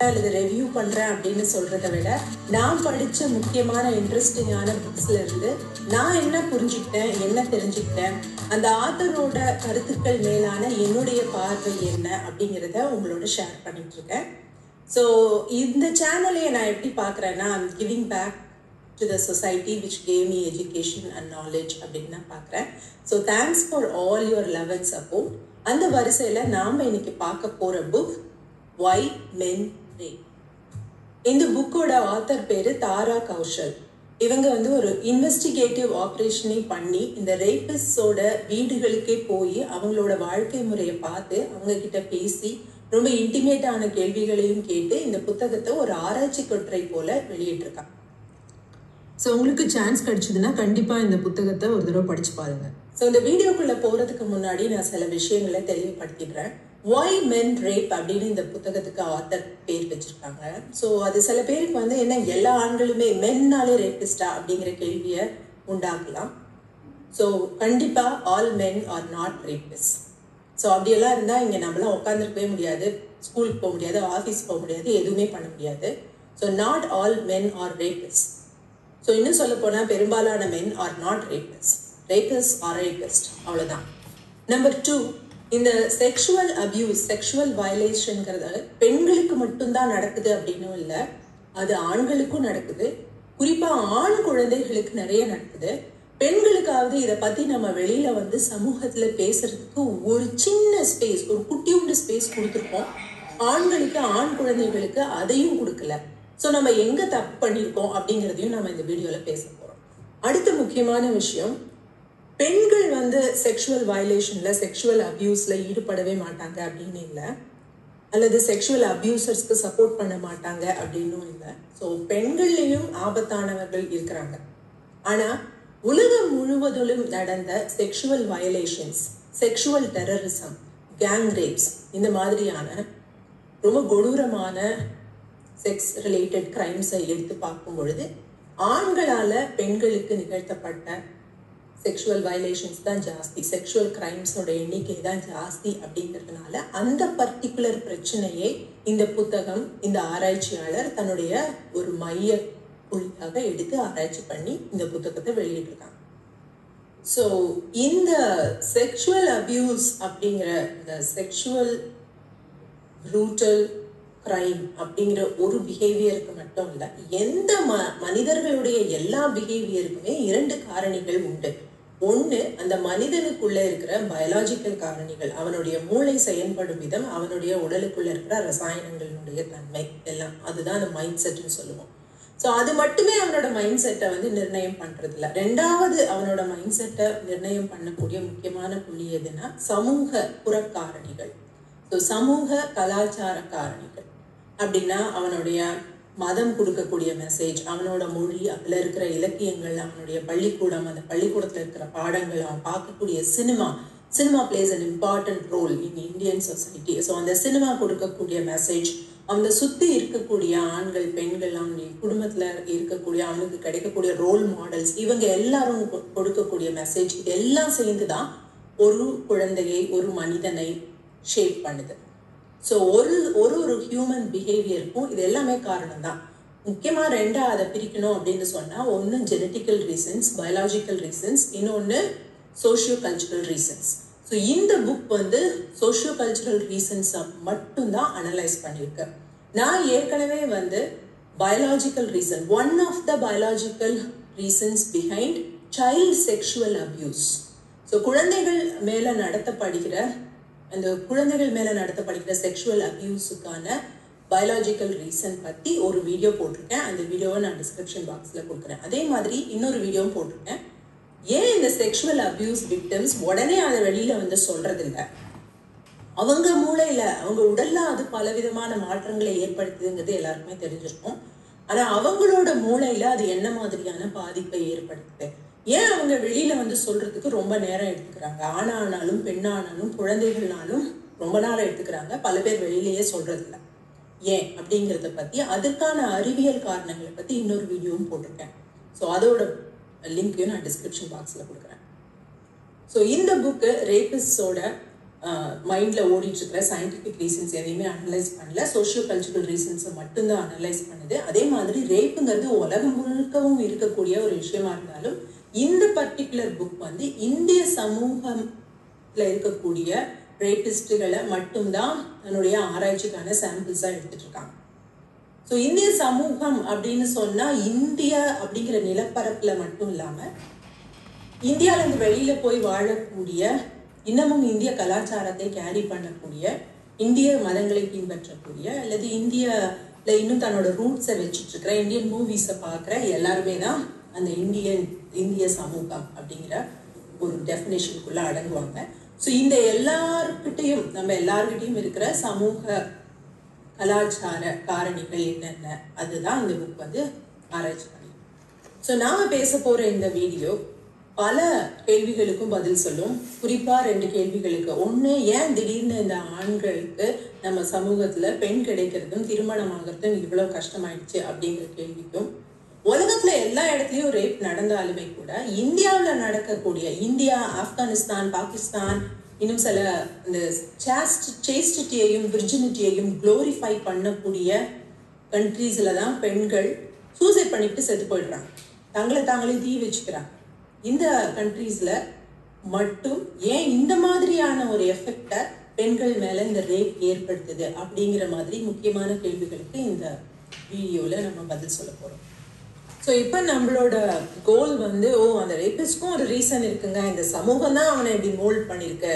அல்லது ரிவ்யூ பண்ணுறேன் அப்படின்னு சொல்கிறத விட நான் படித்த முக்கியமான இன்ட்ரெஸ்டிங்கான புக்ஸில் இருந்து நான் என்ன புரிஞ்சுக்கிட்டேன், என்ன தெரிஞ்சுக்கிட்டேன், அந்த ஆத்தரோட கருத்துக்கள் மேலான என்னுடைய பார்வை என்ன அப்படிங்கிறத உங்களோட ஷேர் பண்ணிட்டு இருக்கேன். ஸோ இந்த சேனலையை நான் எப்படி பார்க்குறேன்னா, I'm giving back to the society which gave me education and knowledge அப்படின்னு நான் பார்க்குறேன். So thanks for all your love and support. அந்த வரிசையில் நாம் இன்னைக்கு பார்க்க போகிற புக் Why Men Rape. இந்த புக்கோட ஆத்தர் பேர் தாரா கௌஷல். இவங்க ஒரு இன்வெஸ்டிகேட்டிவ் ஆப்ரேஷனை பண்ணி இந்த ரேபிஸ்டோட வீடுகளுக்கே போய் அவங்களோட வாழ்க்கை முறையை பார்த்து அவங்க கிட்ட பேசி ரொம்ப இன்டிமேட்டான கேள்விகளையும் கேட்டு இந்த புத்தகத்தை ஒரு ஆராய்ச்சி கட்டுரை போல வெளியிட்டிருக்காங்க. ஸோ உங்களுக்கு சான்ஸ் கிடைச்சதுன்னா கண்டிப்பாக இந்த புத்தகத்தை ஒரு தடவை படிச்சு பாருங்க. ஸோ இந்த வீடியோக்குள்ளே போகிறதுக்கு முன்னாடி நான் சில விஷயங்களை தெளிவுபடுத்திடுறேன். Why Men Rape அப்படின்னு இந்த புத்தகத்துக்கு ஆத்தர் பேர் வச்சிருக்காங்க. ஸோ அது சில பேருக்கு என்ன எல்லா ஆண்களுமே மென்னாலே ரேபிஸ்டா அப்படிங்கிற கேள்வியை உண்டாக்கலாம். ஸோ கண்டிப்பாக all men are not rapist. So அப்படியெல்லாம் இருந்தால் இங்கே நம்மளாம் உட்காந்துருக்கவே முடியாது, ஸ்கூலுக்கு போக முடியாது, ஆஃபீஸ் போக முடியாது, எதுவுமே பண்ண முடியாது. So not all men are rapist. So இன்னும் சொல்ல போனால் பெரும்பாலான men are not rapist. Rapist are rapist, அவ்வளோதான். நம்பர் 2, இந்த செக்ஷுவல் அபியூஸ், செக்ஷுவல் வயலேஷன்ங்கிறது பெண்களுக்கு மட்டும்தான் நடக்குது அப்படின்னும் இல்லை, அது ஆண்களுக்கும் நடக்குது. குறிப்பாக ஆண் குழந்தைகளுக்கு நிறைய நடக்குது. பெண்களுக்காவது இதை பற்றி நம்ம வெளியில் சமூகத்தில் பேசுறதுக்கு ஒரு சின்ன ஸ்பேஸ், ஒரு குட்டியூண்டு ஸ்பேஸ் கொடுத்துருக்கோம். ஆண்களுக்கு, ஆண் குழந்தைகளுக்கு அதையும் கொடுக்கல. ஸோ நம்ம எங்கே தப்பு பண்ணியிருக்கோம் அப்படிங்கிறதையும் நம்ம இந்த வீடியோவில் பேச போகிறோம். அடுத்த முக்கியமான விஷயம், பெண்கள் செக்ஷுவல் வயலேஷனில், செக்ஷுவல் அபியூஸில் ஈடுபடவே மாட்டாங்க அப்படின்னு இல்லை, அல்லது செக்ஷுவல் அபியூசர்ஸ்க்கு சப்போர்ட் பண்ண மாட்டாங்க அப்படின்னும் இல்லை. ஸோ பெண்கள்லேயும் ஆபத்தானவர்கள் இருக்கிறாங்க. ஆனால் உலகம் முழுவதிலும் நடந்த sexual violations, sexual terrorism, gang rapes, இந்த மாதிரியான ரொம்ப கொடூரமான செக்ஸ் ரிலேட்டட் கிரைம்ஸை எடுத்து பார்க்கும் பொழுது ஆண்களால் பெண்களுக்கு நிகழ்த்தப்பட்ட செக்ஷுவல் வயலேஷன்ஸ் தான் ஜாஸ்தி, செக்ஷுவல் கிரைம்ஸோட எண்ணிக்கை தான் ஜாஸ்தி. அப்படிங்கிறதுனால அந்த பர்டிகுலர் பிரச்சனையை இந்த புத்தகம், இந்த ஆராய்ச்சியாளர் தன்னுடைய ஒரு மைய புள்ளியாக எடுத்து ஆராய்ச்சி பண்ணி இந்த புத்தகத்தை வெளியிட்டிருக்காங்க. ஸோ இந்த செக்ஷுவல் அபியூஸ் அப்படிங்கிற இந்த செக்ஷுவல் ப்ரூட்டல் கிரைம் அப்படிங்கிற ஒரு பிஹேவியருக்கு மட்டும் இல்லை, எந்த மனிதர்களுடைய எல்லா பிஹேவியருக்குமே 2 காரணிகள் உண்டு. ஒன்று, அந்த மனிதனுக்குள்ள இருக்கிற பயாலஜிக்கல் காரணிகள், அவனுடைய மூளை செயல்படும் விதம், அவனுடைய உடலுக்குள்ள இருக்கிற ரசாயனங்களுடைய தன்மை எல்லாம், அதுதான் அந்த மைண்ட் செட்னு சொல்லுவோம். ஸோ அது மட்டுமே அவனோட மைண்ட் செட்டை நிர்ணயம் பண்றது இல்லை. 2வது அவனோட மைண்ட் செட்டை நிர்ணயம் பண்ணக்கூடிய முக்கியமான புள்ளி எதுனா சமூக புறக்காரணிகள். ஸோ சமூக கலாச்சார காரணிகள் அப்படின்னா அவனுடைய மதம் கொடுக்கக்கூடிய மெசேஜ், அவனோட மொழி, அதில் இருக்கிற இலக்கியங்கள், அவனுடைய பள்ளிக்கூடம், அந்த பள்ளிக்கூடத்தில் இருக்கிற பாடங்கள், அவன் பார்க்கக்கூடிய cinema plays an important role in Indian society. So அந்த சினிமா கொடுக்கக்கூடிய மெசேஜ், அவனை சுற்றி இருக்கக்கூடிய ஆண்கள், பெண்கள், அவனுடைய குடும்பத்தில் இருக்கக்கூடிய அவனுக்கு கிடைக்கக்கூடிய ரோல் மாடல்ஸ், இவங்க எல்லாரும் கொடுக்கக்கூடிய மெசேஜ், இது எல்லாம் சேர்ந்து தான் ஒரு குழந்தையை, ஒரு மனிதனை ஷேப் பண்ணுது. ஸோ ஒரு ஹியூமன் பிஹேவியருக்கும் இது எல்லாமே காரணம் தான். முக்கியமாக 2 அதை பிரிக்கணும் அப்படின்னு சொன்னால், ஒன்று ஜெனட்டிக்கல் ரீசன்ஸ், பயாலஜிக்கல் ரீசன்ஸ், இன்னொன்று சோஷியோ கல்ச்சுரல் ரீசன்ஸ். ஸோ இந்த புக் சோஷியோ கல்ச்சுரல் ரீசன்ஸை மட்டும்தான் அனலைஸ் பண்ணியிருக்கேன். நான் ஏற்கனவே biological reason, one of the biological reasons behind child sexual abuse. So குழந்தைகள் மேலே நடத்தப்படுகிற செக்ஷுவல் அபியூஸுக்கான பயாலஜிக்கல் ரீசன் பற்றி ஒரு வீடியோ போட்டிருக்கேன். அந்த வீடியோவை நான் டிஸ்கிரிப்ஷன் பாக்ஸில் கொடுக்குறேன். அதே மாதிரி இன்னொரு வீடியோவும் போட்டிருக்கேன். ஏன் இந்த செக்ஷுவல் அபியூஸ் விக்டிம்ஸ் உடனே அதை வெளியில் சொல்கிறதில்ல, அவங்க மூளையில், அவங்க உடலில் அது பலவிதமான மாற்றங்களை ஏற்படுத்துதுங்கிறது எல்லாருக்குமே தெரிஞ்சிருக்கும். ஆனால் அவங்களோட மூளையில் அது என்ன மாதிரியான பாதிப்பை ஏற்படுத்துது, ஏன் அவங்க வெளியில் சொல்கிறதுக்கு ரொம்ப நேரம் எடுத்துக்கிறாங்க, ஆணானாலும் பெண்ணானாலும் குழந்தைகள்னாலும் ரொம்ப நாள் எடுத்துக்கிறாங்க, பல பேர் வெளியிலேயே சொல்கிறதில்ல ஏன் அப்படிங்கிறத பற்றி, அதற்கான அறிவியல் காரணங்களை பற்றி இன்னொரு வீடியோவும் போட்டிருக்கேன். ஸோ அதோட லிங்க்கையும் நான் டிஸ்கிரிப்ஷன் பாக்ஸில் கொடுக்குறேன். ஸோ இந்த புக்கு ரேபிஸ்டோட மைண்டில் ஓடிட்டுருக்கிற சயின்டிஃபிக் ரீசன்ஸ் எதையுமே அனலைஸ் பண்ணல, சோஷியோ கல்ச்சுரல் ரீசன்ஸை மட்டும்தான் அனலைஸ் பண்ணுது. அதே மாதிரி ரேப்புங்கிறது உலகம் முழுக்கவும் இருக்கக்கூடிய ஒரு விஷயமா இருந்தாலும் இந்த பர்டிகுலர் புக் வந்து இந்திய சமூகத்தில் இருக்கக்கூடிய ரேபிஸ்டுகளை மட்டும்தான் தன்னுடைய ஆராய்ச்சிக்கான சாம்பிள்ஸாக எடுத்துட்டு இருக்காங்க. ஸோ இந்திய சமூகம் அப்படின்னு சொன்னால் இந்தியா அப்படிங்கிற நிலப்பரப்பில் மட்டும் இல்லாமல் இந்தியாவிலேருந்து வெளியில் போய் வாழக்கூடிய, இன்னமும் இந்திய கலாச்சாரத்தை கேரி பண்ணக்கூடிய, இந்திய மதங்களை பின்பற்றக்கூடிய அல்லது இந்தியாவில் இன்னும் தன்னோட ரூட்ஸை வச்சுட்ருக்கிற, இந்தியன் மூவிஸை பார்க்குற எல்லாருமே தான் அந்த இந்திய சமூகம் அப்படிங்கிற ஒரு டெஃபினேஷனுக்குள்ளே அடங்குவாங்க. ஸோ இந்த நம்ம எல்லார்கிட்டையும் இருக்கிற சமூக கலாச்சார காரணிகள் என்னென்ன, அதுதான் இந்த புக் வந்து ஆராய்ச்சி பண்ணி. ஸோ நாம் பேச போகிற இந்த வீடியோ பல கேள்விகளுக்கும் பதில் சொல்லும். குறிப்பாக 2 கேள்விகளுக்கு. ஒன்று, ஏன் திடீர்னு இந்த ஆண்களுக்கு நம்ம சமூகத்தில் பெண் கிடைக்கிறதும் திருமணம் ஆகிறதும் இவ்வளோ கஷ்டமாயிடுச்சு அப்படிங்கிற கேள்விக்கும், உலகத்தில் எல்லா இடத்துலையும் ரேப் நடந்தாலுமே கூட இந்தியாவில் நடக்கக்கூடிய, இந்தியா, ஆப்கானிஸ்தான், பாகிஸ்தான், இன்னும் சில இந்த சேஸ்டிட்டியையும் விர்ஜினிட்டியையும் குளோரிஃபை பண்ணக்கூடிய கண்ட்ரீஸில் தான் பெண்கள் சூசைட் பண்ணிட்டு செத்து போயிடுறாங்க, தங்களை தாங்களே தீ வச்சுக்கிறாங்க. இந்த கண்ட்ரீஸில் மட்டும் ஏன் இந்த மாதிரியான ஒரு எஃபெக்டை பெண்கள் மேலே இந்த ரேப் ஏற்படுத்துது அப்படிங்கிற மாதிரி முக்கியமான கேள்விகளுக்கு இந்த வீடியோவில் நம்ம பதில் சொல்ல போகிறோம். ஸோ இப்போ நம்மளோட கோல் வந்து, அந்த ரேபிஸ்ட்க்கும் ஒரு ரீசன் இருக்குங்க, இந்த சமூகம் தான் அவனை இப்படி மோல்ட் பண்ணியிருக்கு,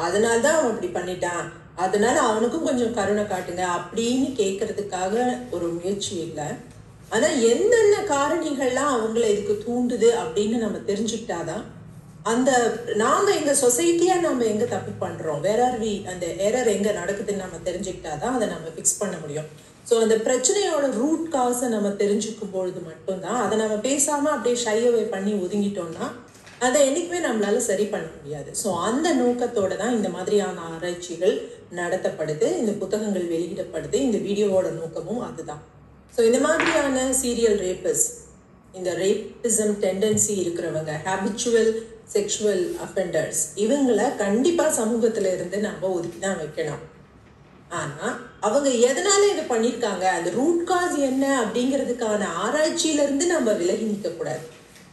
அதனால தான் அவன் இப்படி பண்ணிட்டான், அதனால அவனுக்கும் கொஞ்சம் கருணை காட்டுங்க அப்படின்னு கேட்கறதுக்காக ஒரு முயற்சி இல்லை. ஆனால் எந்தெந்த காரணிகள்லாம் அவங்கள இதுக்கு தூண்டுது அப்படின்னு நம்ம தெரிஞ்சுக்கிட்டாதான் நாம் எங்கள் சொசைட்டியாக நம்ம எங்கே தப்பு பண்ணுறோம், அந்த எரர் எங்கே நடக்குதுன்னு நம்ம தெரிஞ்சுக்கிட்டாதான் அதை நம்ம ஃபிக்ஸ் பண்ண முடியும். ஸோ அந்த பிரச்சனையோட ரூட் காஸை நம்ம தெரிஞ்சுக்கும் பொழுது மட்டும்தான், அதை நம்ம பேசாமல் அப்படியே ஷையவே பண்ணி ஒதுங்கிட்டோம்னா அதை என்றைக்குமே நம்மளால சரி பண்ண முடியாது. ஸோ அந்த நோக்கத்தோட தான் இந்த மாதிரியான ஆராய்ச்சிகள் நடத்தப்படுது, இந்த புத்தகங்கள் வெளியிடப்படுது. இந்த வீடியோவோட நோக்கமும் அதுதான். ஸோ இந்த மாதிரியான சீரியல் ரேப்பர்ஸ், இந்த ரேப்பிசம் டெண்டன்சி இருக்கிறவங்க, ஹேபிச்சுவல் செக்ஷுவல் அஃபெண்டர்ஸ், இவங்களை கண்டிப்பாக சமூகத்தில் இருந்து நம்ம ஒதுக்கி தான் வைக்கணும். ஆனால் அவங்க எதனால இதை பண்ணியிருக்காங்க, அந்த ரூட் காஸ் என்ன அப்படிங்கிறதுக்கான ஆராய்ச்சியிலேருந்து நம்ம விலகி நிற்கக்கூடாது.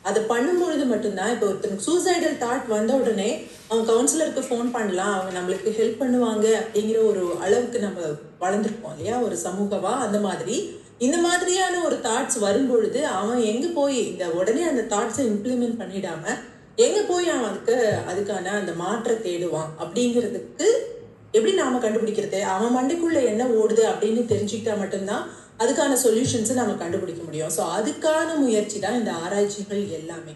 அதை பண்ணும்பொழுது மட்டும்தான், இப்போ ஒருத்தருக்கு சூசைடல் தாட் வந்த உடனே அவங்க கவுன்சிலருக்கு ஃபோன் பண்ணலாம், அவங்க நம்மளுக்கு ஹெல்ப் பண்ணுவாங்க அப்படிங்கிற ஒரு அளவுக்கு நம்ம வளர்ந்துருப்போம் இல்லையா ஒரு சமூகமா. அந்த மாதிரி இந்த மாதிரியான ஒரு தாட்ஸ் வரும்பொழுது அவன் எங்கே போய் உடனே அந்த தாட்ஸை இம்ப்ளிமெண்ட் பண்ணிடாம எங்கே போய் அவன் அதுக்கான அந்த மாற்றை தேடுவான் அப்படிங்கிறதுக்கு எப்படி நாம கண்டுபிடிக்கிறது, அவன் மண்டைக்குள்ள என்ன ஓடுது அப்படின்னு தெரிஞ்சுக்கிட்டா மட்டும்தான் அதுக்கான சொல்யூஷன்ஸை நம்ம கண்டுபிடிக்க முடியும். ஸோ அதுக்கான முயற்சி தான் இந்த ஆராய்ச்சிகள் எல்லாமே.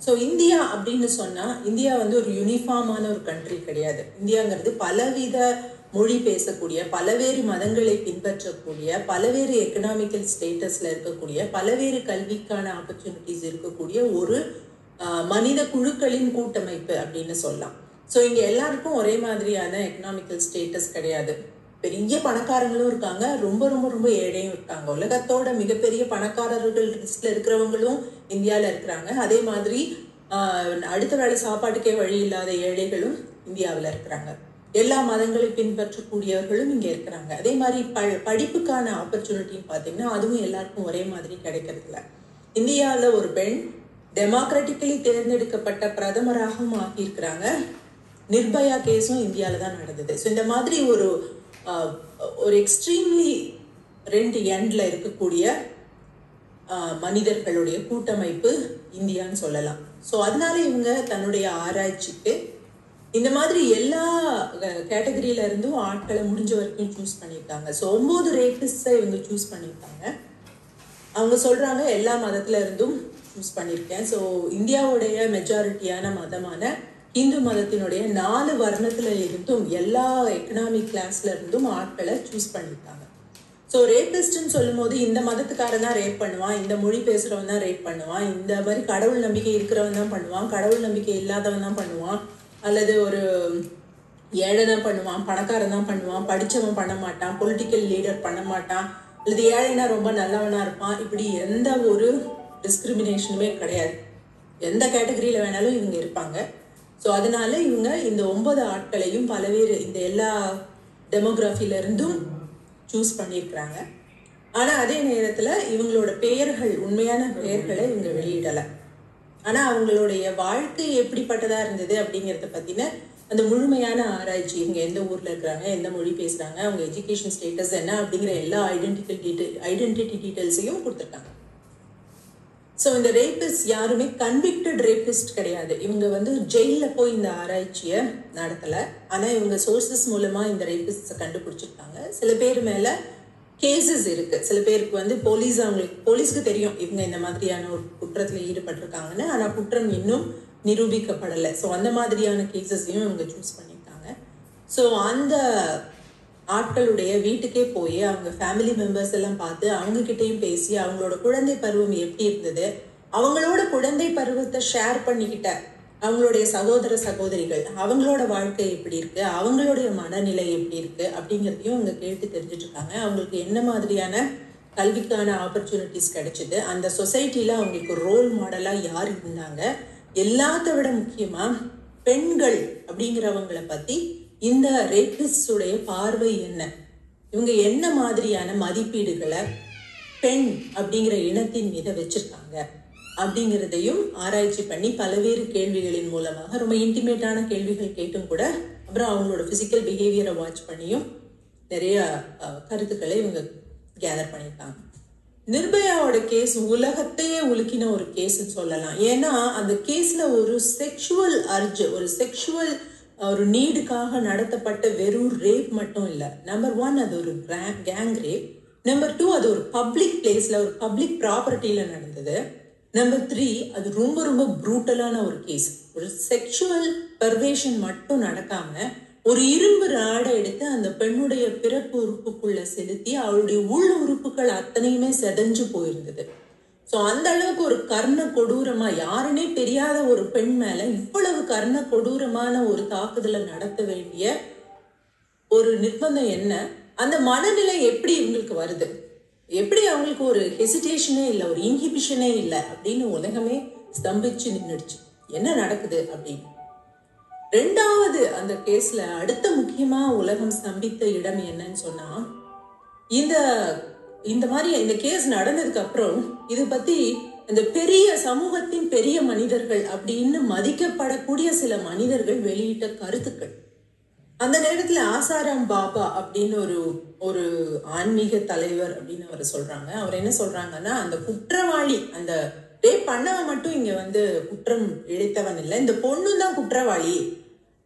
ஸோ இந்தியா அப்படின்னு சொன்னால், இந்தியா வந்து ஒரு யூனிஃபார்மான ஒரு கண்ட்ரி கிடையாது. இந்தியாங்கிறது பலவித மொழி பேசக்கூடிய, பலவேறு மதங்களை பின்பற்றக்கூடிய, பலவேறு எக்கனாமிக்கல் ஸ்டேட்டஸில் இருக்கக்கூடிய, பலவேறு கல்விக்கான ஆப்பர்ச்சுனிட்டிஸ் இருக்கக்கூடிய ஒரு மனித குழுக்களின் கூட்டமைப்பு அப்படின்னு சொல்லலாம். ஸோ இங்கே எல்லாருக்கும் ஒரே மாதிரியான எக்கனாமிக்கல் ஸ்டேட்டஸ் கிடையாது. பெரிய பணக்காரங்களும் இருக்காங்க, ரொம்ப ரொம்ப ரொம்ப ஏழையும் இருக்காங்க. உலகத்தோட மிகப்பெரிய பணக்காரர்கள் லிஸ்ட்ல இருக்கிறவங்களும் இந்தியாவில் இருக்கிறாங்க. அதே மாதிரி அடுத்த வேளை சாப்பாட்டுக்கே வழி இல்லாத ஏழைகளும் இந்தியாவில் இருக்கிறாங்க. எல்லா மதங்களை பின்பற்றக்கூடியவர்களும் இங்கே இருக்கிறாங்க. அதே மாதிரி படிப்புக்கான ஆப்பர்ச்சுனிட்டின்னு பார்த்தீங்கன்னா அதுவும் எல்லாருக்கும் ஒரே மாதிரி கிடைக்கிறது இல்லை. இந்தியாவில் ஒரு பெண் டெமோக்ராட்டிக்கலி தேர்ந்தெடுக்கப்பட்ட பிரதமராகவும் ஆகியிருக்கிறாங்க. நிர்பயா கேஸும் இந்தியாவில் தான் நடந்தது. ஸோ இந்த மாதிரி ஒரு எக்ஸ்ட்ரீம்லி 2 எண்டில் இருக்கக்கூடிய மனிதர்களுடைய கூட்டமைப்பு இந்தியான்னு சொல்லலாம். ஸோ அதனால இவங்க தன்னுடைய ஆராய்ச்சிக்கு இந்த மாதிரி எல்லா கேட்டகரியில இருந்தும் ஆட்களை முடிஞ்ச வரைக்கும் சூஸ் பண்ணியிருக்காங்க. ஸோ 9 ரேபிஸ்டை இவங்க சூஸ் பண்ணியிருக்காங்க. அவங்க சொல்றாங்க எல்லா மதத்துல இருந்தும் சூஸ் பண்ணியிருக்கேன். ஸோ இந்தியாவுடைய மெஜாரிட்டியான மதமான இந்து மதத்தினுடைய 4 வர்ணத்துல இருந்தும் எல்லா எக்கனாமிக் கிளாஸ்ல இருந்தும் ஆட்களை சூஸ் பண்ணியிருக்காங்க. ஸோ ரேபிஸ்ட்ன்னு சொல்லும் போது இந்த மதத்துக்காரன் தான் ரேப் பண்ணுவான், இந்த மொழி பேசுறவன் தான் ரேப் பண்ணுவான், இந்த மாதிரி கடவுள் நம்பிக்கை இருக்கிறவன் தான் பண்ணுவான், கடவுள் நம்பிக்கை இல்லாதவன் தான் பண்ணுவான், அல்லது ஒரு ஏழை தான் பண்ணுவான், பணக்காரன் தான் பண்ணுவான், படித்தவன் பண்ண மாட்டான், பொலிட்டிக்கல் லீடர் பண்ண மாட்டான், அல்லது ஏழைனா ரொம்ப நல்லவனா இருப்பான். இப்படி எந்த ஒரு டிஸ்கிரிமினேஷனுமே கிடையாது. எந்த கேட்டகரியில் வேணாலும் இவங்க இருப்பாங்க. ஸோ அதனால இவங்க இந்த 9 ஆட்களையும் பலவேறு இந்த எல்லா டெமோகிராஃபில இருந்தும் சூஸ் பண்ணியிருக்கிறாங்க. ஆனா அதே நேரத்துல இவங்களோட பெயர்கள், உண்மையான பெயர்களை இவங்க வெளியிடலை. ஆனா அவங்களுடைய வாழ்க்கை எப்படிப்பட்டதா இருந்தது அப்படிங்கிறத பத்தின அந்த முழுமையான ஆராய்ச்சி, இவங்க எந்த ஊர்ல இருக்கிறாங்க, எந்த மொழி பேசுறாங்க, அவங்க எஜுகேஷன் ஸ்டேட்டஸ் என்ன அப்படிங்கிற எல்லா ஐடென்டிட்டி டீட்டெயில்ஸையும் கொடுத்துருக்காங்க. ஸோ இந்த ரேபிஸ்ட் யாருமே கன்விக்டட் ரேபிஸ்ட் கிடையாது. இவங்க வந்து ஜெயில போய் இந்த ஆராய்ச்சியை நடத்தலை. ஆனா இவங்க சோர்சஸ் மூலமா இந்த ரேபிஸ்ட கண்டுபிடிச்சிருக்காங்க. சில பேர் மேல கேசஸ் இருக்கு. சில பேருக்கு வந்து போலீஸ்க்கு தெரியும் இவங்க இந்த மாதிரியான ஒரு குற்றத்துல ஈடுபட்டிருக்காங்கன்னு. ஆனா குற்றம் இன்னும் நிரூபிக்கப்படலை. ஸோ அந்த மாதிரியான கேசஸையும் இவங்க சூஸ் பண்ணியிருக்காங்க. ஸோ அந்த ஆட்களுடைய வீட்டுக்கே போய் அவங்க ஃபேமிலி மெம்பர்ஸ் எல்லாம் பார்த்து அவங்க கிட்டையும் பேசி அவங்களோட குழந்தை பருவம் எப்படி இருந்தது, அவங்களோட குழந்தை பருவத்தை ஷேர் பண்ணிக்கிட்ட அவங்களுடைய சகோதர சகோதரிகள் அவங்களோட வாழ்க்கை எப்படி இருக்கு, அவங்களுடைய மனநிலை எப்படி இருக்கு அப்படிங்கிறதையும் அவங்க கேட்டு தெரிஞ்சுட்டு இருக்காங்க. அவங்களுக்கு என்ன மாதிரியான கல்விக்கான ஆப்பர்ச்சுனிட்டிஸ் கிடைச்சது, அந்த சொசைட்டில அவங்களுக்கு ரோல் மாடலா யார் இருந்தாங்க, எல்லாத்த விட முக்கியமா பெண்கள் அப்படிங்கிறவங்களை பத்தி இந்த ரேபிஸ்டுடைய பார்வை என்ன, இவங்க என்ன மாதிரியான மதிப்பீடுகளை பெண் அப்படிங்கிற இனத்தின் மீது வச்சிருக்காங்க அப்படிங்கிறதையும் ஆராய்ச்சி பண்ணி பல்வேறு கேள்விகளின் மூலமாக ரொம்ப இன்டிமேட்டான கேள்விகள் கேட்டும் கூட, அப்புறம் அவங்களோட பிசிக்கல் பிஹேவியரை வாட்ச் பண்ணியும் நிறைய கருத்துக்களை இவங்க கேதர் பண்ணியிருக்காங்க. நிர்பயாவோட கேஸ் உலகத்தையே உலுக்கின ஒரு கேஸ்ன்னு சொல்லலாம். ஏன்னா அந்த கேஸ்ல ஒரு செக்ஷுவல் அர்ஜ், ஒரு செக்ஷுவல் ஒரு நீடுக்காக நடத்தப்பட்ட வெறும் ரேப் மட்டும் இல்லை. நம்பர் 1 அது ஒரு கேங் ரேப். நம்பர் 2 அது ஒரு பப்ளிக் பிளேஸ்ல ஒரு பப்ளிக் ப்ராப்பர்ட்டியில நடந்தது. நம்பர் 3 அது ரொம்ப ரொம்ப ப்ரூட்டலான ஒரு கேஸ். ஒரு செக்ஷுவல் பர்வேஷன் மட்டும் நடக்காம ஒரு இரும்பு ராடை எடுத்து அந்த பெண்ணுடைய பிறப்பு உறுப்புக்குள்ள செலுத்தி அவளுடைய உள் உறுப்புகள் அத்தனையுமே செதஞ்சு போயிருந்தது. ஸோ அந்த அளவுக்கு ஒரு கர்ண கொடூரமா, யாருன்னே தெரியாத ஒரு பெண் மேல இவ்வளவு கர்ண கொடூரமான ஒரு தாக்குதலை நடத்த வேண்டிய ஒரு நிர்பந்தம் என்ன, அந்த மனநிலை எப்படி இவங்களுக்கு வருது, எப்படி அவங்களுக்கு ஒரு ஹெசிடேஷனே இல்லை, ஒரு இன்ஹிபிஷனே இல்லை அப்படின்னு உலகமே ஸ்தம்பிச்சு நின்றுடுச்சு. என்ன நடக்குது அப்படின்னு. 2வது அந்த கேஸ்ல அடுத்த முக்கியமா உலகம் ஸ்தம்பித்த இடம் என்னன்னு சொன்னா, இந்த மாதிரி இந்த கேஸ் நடந்ததுக்கு அப்புறம் இது பத்தி இந்த பெரிய சமூகத்தின் பெரிய மனிதர்கள் அப்படின்னு மதிக்கப்படக்கூடிய சில மனிதர்கள் வெளியிட்ட கருத்துக்கள். அந்த நேரத்துல ஆசாராம் பாபா அப்படின்னு ஒரு ஆன்மீக தலைவர் அப்படின்னு அவர் சொல்றாங்க. அவர் என்ன சொல்றாங்கன்னா, அந்த குற்றவாளி, அந்த ரேப் பண்ணவன் மட்டும் இங்க வந்து குற்றம் இழைத்தவன் இல்லை, இந்த பொண்ணு தான் குற்றவாளி.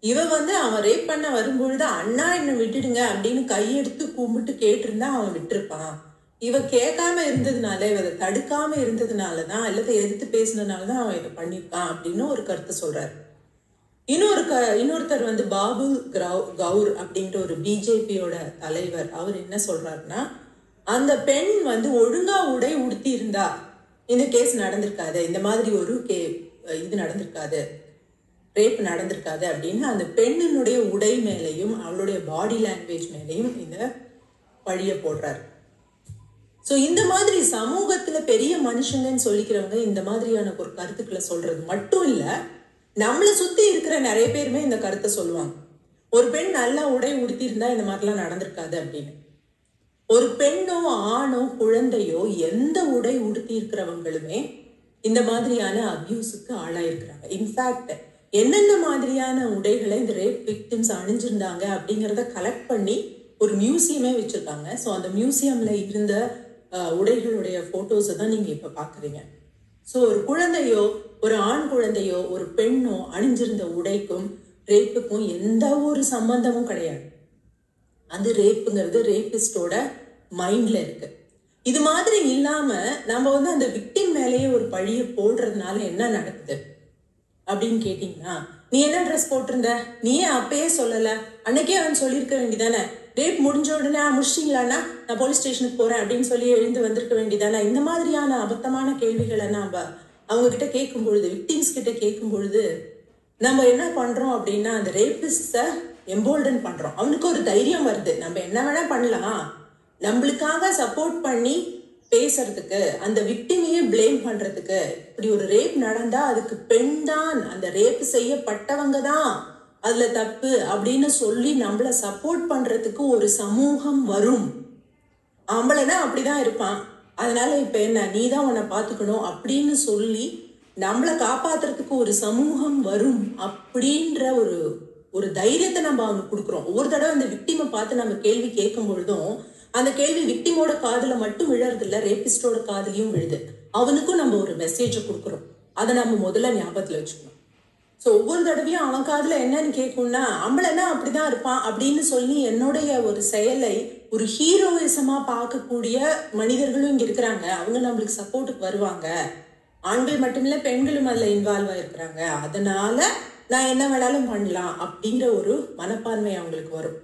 இவன் வந்து அவன் ரேப் பண்ண வரும்பொழுது அண்ணா என்ன விட்டுடுங்க அப்படின்னு கையெடுத்து கும்பிட்டு கேட்டிருந்தா அவன் விட்டுருப்பான். இவ கேட்காம இருந்ததுனால, இவ அதை தடுக்காம இருந்ததுனாலதான், அல்லது எதிர்த்து பேசினதுனாலதான் அவன் இதை பண்ணிருக்கான் அப்படின்னு ஒரு கருத்து சொல்றாரு. இன்னொருத்தர் வந்து பாபுல் கவுர் அப்படிங்கிற ஒரு பிஜேபியோட தலைவர், அவர் என்ன சொல்றாருன்னா, அந்த பெண் வந்து ஒழுங்கா உடை உடுத்தி இருந்தா இந்த கேஸ் நடந்திருக்காது, இந்த மாதிரி ஒரு இது நடந்திருக்காது, ரேப் நடந்திருக்காது அப்படின்னு அந்த பெண்ணினுடைய உடை மேலையும் அவளுடைய பாடி லாங்குவேஜ் மேலையும் இந்த பழிய போடுறாரு. ஸோ இந்த மாதிரி சமூகத்துல பெரிய மனுஷங்கன்னு சொல்லிக்கிறவங்க இந்த மாதிரியான ஒரு கருத்துக்களை சொல்றது மட்டும் இல்ல, நம்மளை சுத்தி இருக்கிற நிறைய பேருமே இந்த கருத்தை சொல்லுவாங்க. ஒரு பெண் நல்லா உடை உடுத்திருந்தா இந்த மாதிரிலாம் நடந்திருக்காது அப்படின்னு. ஒரு பெண்ணோ ஆணோ குழந்தையோ எந்த உடை உடுத்தி இருக்கிறவங்களுமே இந்த மாதிரியான அபியூஸுக்கு ஆளாயிருக்கிறாங்க. இன்ஃபேக்ட் என்னென்ன மாதிரியான உடைகளை இந்த ரேப் விக்டிம்ஸ் அணிஞ்சிருந்தாங்க அப்படிங்கிறத கலெக்ட் பண்ணி ஒரு மியூசியமே வச்சிருக்காங்க. ஸோ அந்த மியூசியம்ல இருந்த உடைகளுடைய போட்டோஸை தான் நீங்க இப்ப பாக்குறீங்க. ஸோ ஒரு குழந்தையோ, ஒரு ஆண் குழந்தையோ, ஒரு பெண்ணோ அணிஞ்சிருந்த உடைக்கும் ரேப்புக்கும் எந்த ஒரு சம்பந்தமும் கிடையாது. அது ரேப்புங்கிறது ரேபிஸ்டோட மைண்ட்ல இருக்கு. இது மாதிரி இல்லாம நம்ம வந்து அந்த விக்டிம் மேலேயே ஒரு பழிய போடுறதுனால என்ன நடக்குது அப்படின்னு கேட்டீங்கன்னா, நீ என்ன ட்ரெஸ் போட்டிருந்த, நீ ஏன் அப்பயே சொல்லல, அன்னைக்கே அவன் சொல்லியிருக்க வேண்டியதானே, ரேப் முடிஞ்ச உடனே முடிச்சிட்டீங்களான்னா நான் போலீஸ் ஸ்டேஷனுக்கு போறேன் அப்படின்னு சொல்லி எழுந்து வந்திருக்க வேண்டியதானே. இந்த மாதிரியான அபத்தமான கேள்விகளை நம்ம அவங்க கிட்ட கேட்கும் பொழுது, விக்டிம்ஸ் கிட்ட கேட்கும் பொழுது நம்ம என்ன பண்றோம் அப்படின்னா, அந்த ரேபிஸ்ட எம்போல்டன் பண்றோம். அவனுக்கு ஒரு தைரியம் வருது, நம்ம என்ன வேணா பண்ணலாம், நம்மளுக்காக சப்போர்ட் பண்ணி பேசுறதுக்கு, அந்த விக்டிமையே பிளேம் பண்றதுக்கு, இப்படி ஒரு ரேப் நடந்தா அதுக்கு பெண் தான், அந்த ரேப் செய்யப்பட்டவங்க தான் அதுல தப்பு அப்படின்னு சொல்லி நம்மள சப்போர்ட் பண்றதுக்கு ஒரு சமூகம் வரும். ஆம்பளைனா அப்படிதான் இருப்பான், அதனால இப்ப என்ன நீதான் உன்னை பாத்துக்கணும் அப்படின்னு சொல்லி நம்மளை காப்பாத்துறதுக்கு ஒரு சமூகம் வரும் அப்படின்ற ஒரு தைரியத்தை நம்ம அவனுக்கு கொடுக்குறோம். ஒவ்வொரு தடவை அந்த விக்டிமை பார்த்து நம்ம கேள்வி கேட்கும் பொழுதும் அந்த கேள்வி விக்டிமோட காதுல மட்டும் விழறது இல்ல, ரேபிஸ்டோட காதுலயும் விழுது. அவனுக்கும் நம்ம ஒரு மெசேஜை கொடுக்குறோம். அதை நம்ம முதல்ல ஞாபகத்துல வச்சுக்கணும். ஸோ ஒவ்வொரு தடவையும் அவன் காதுல என்னன்னு கேட்கும்னா, ஆம்பளைன்னா அப்படிதான் இருப்பான் அப்படின்னு சொல்லி என்னுடைய ஒரு செயலை ஒரு ஹீரோயிசமா பார்க்கக்கூடிய மனிதர்களும் இங்க இருக்கிறாங்க. அவங்க நம்மளுக்கு சப்போர்ட்டுக்கு வருவாங்க. ஆண்கள் மட்டுமில்ல, பெண்களும் அதுல இன்வால்வ் ஆயிருக்கிறாங்க. அதனால நான் என்ன வேணாலும் பண்ணலாம் அப்படிங்கிற ஒரு மனப்பான்மை அவங்களுக்கு வரும்.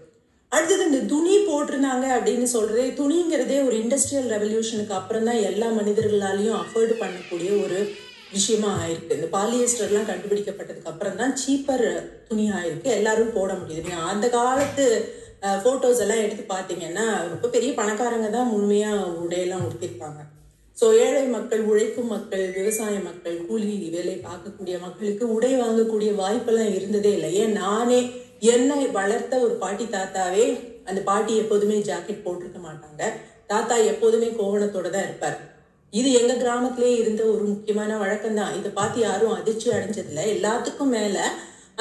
அடுத்தது இந்த துணி போட்டிருந்தாங்க அப்படின்னு சொல்றதே, துணிங்கிறதே ஒரு இண்டஸ்ட்ரியல் ரெவல்யூஷனுக்கு அப்புறம் தான் எல்லா மனிதர்களாலையும் அஃபோர்டு பண்ணக்கூடிய ஒரு விஷயமா ஆயிருக்கு. இந்த பாலியஸ்டர்லாம் கண்டுபிடிக்கப்பட்டதுக்கு அப்புறம் தான் சீப்பர் துணி ஆயிருக்கு, எல்லாரும் போட முடியுது. அந்த காலத்து போட்டோஸ் எல்லாம் எடுத்து பார்த்தீங்கன்னா ரொம்ப பெரிய பணக்காரங்க தான் முழுமையா உடையெல்லாம் உடுத்திருப்பாங்க. ஸோ ஏழை மக்கள், உழைக்கும் மக்கள், விவசாய மக்கள், கூலி வேலை பார்க்கக்கூடிய மக்களுக்கு உடை வாங்கக்கூடிய வாய்ப்பெல்லாம் இருந்ததே இல்லை. ஏன் நானே என்னை வளர்த்த ஒரு பாட்டி தாத்தாவே, அந்த பாட்டி எப்போதுமே ஜாக்கெட் போட்டிருக்க மாட்டாங்க. தாத்தா எப்போதுமே கோவணத்தோட தான் இருப்பார். இது எங்க கிராமத்திலே இருந்த ஒரு முக்கியமான வழக்கம் தான். இதை பார்த்து யாரும் அதிர்ச்சி அடைஞ்சதில்லை. எல்லாத்துக்கும் மேல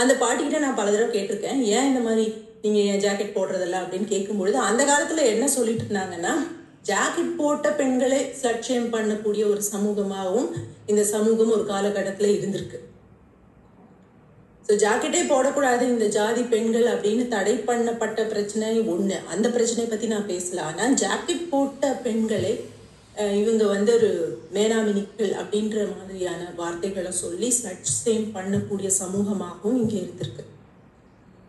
அந்த பாட்டிக்கிட்ட நான் பல தடவை கேட்டிருக்கேன், ஏன் இந்த மாதிரி நீங்க ஏன் ஜாக்கெட் போடுறதில்ல அப்படின்னு கேட்கும்பொழுது அந்த காலத்துல என்ன சொல்லிட்டு இருந்தாங்கன்னா, ஜாக்கெட் போட்ட பெண்களை சட்சியம் பண்ணக்கூடிய ஒரு சமூகமாகவும் இந்த சமூகம் ஒரு காலகட்டத்துல இருந்திருக்கு. ஸோ ஜாக்கெட்டே போடக்கூடாது இந்த ஜாதி பெண்கள் அப்படின்னு தடை பண்ணப்பட்ட பிரச்சனை ஒண்ணு. அந்த பிரச்சனையை பத்தி நான் பேசல. ஆனா ஜாக்கெட் போட்ட பெண்களை இவங்க ஒரு மேனாமினிக்கள் அப்படின்ற மாதிரியான வார்த்தைகளை சொல்லி சட்சியம் பண்ணக்கூடிய சமூகமாகவும் இங்க இருந்திருக்கு.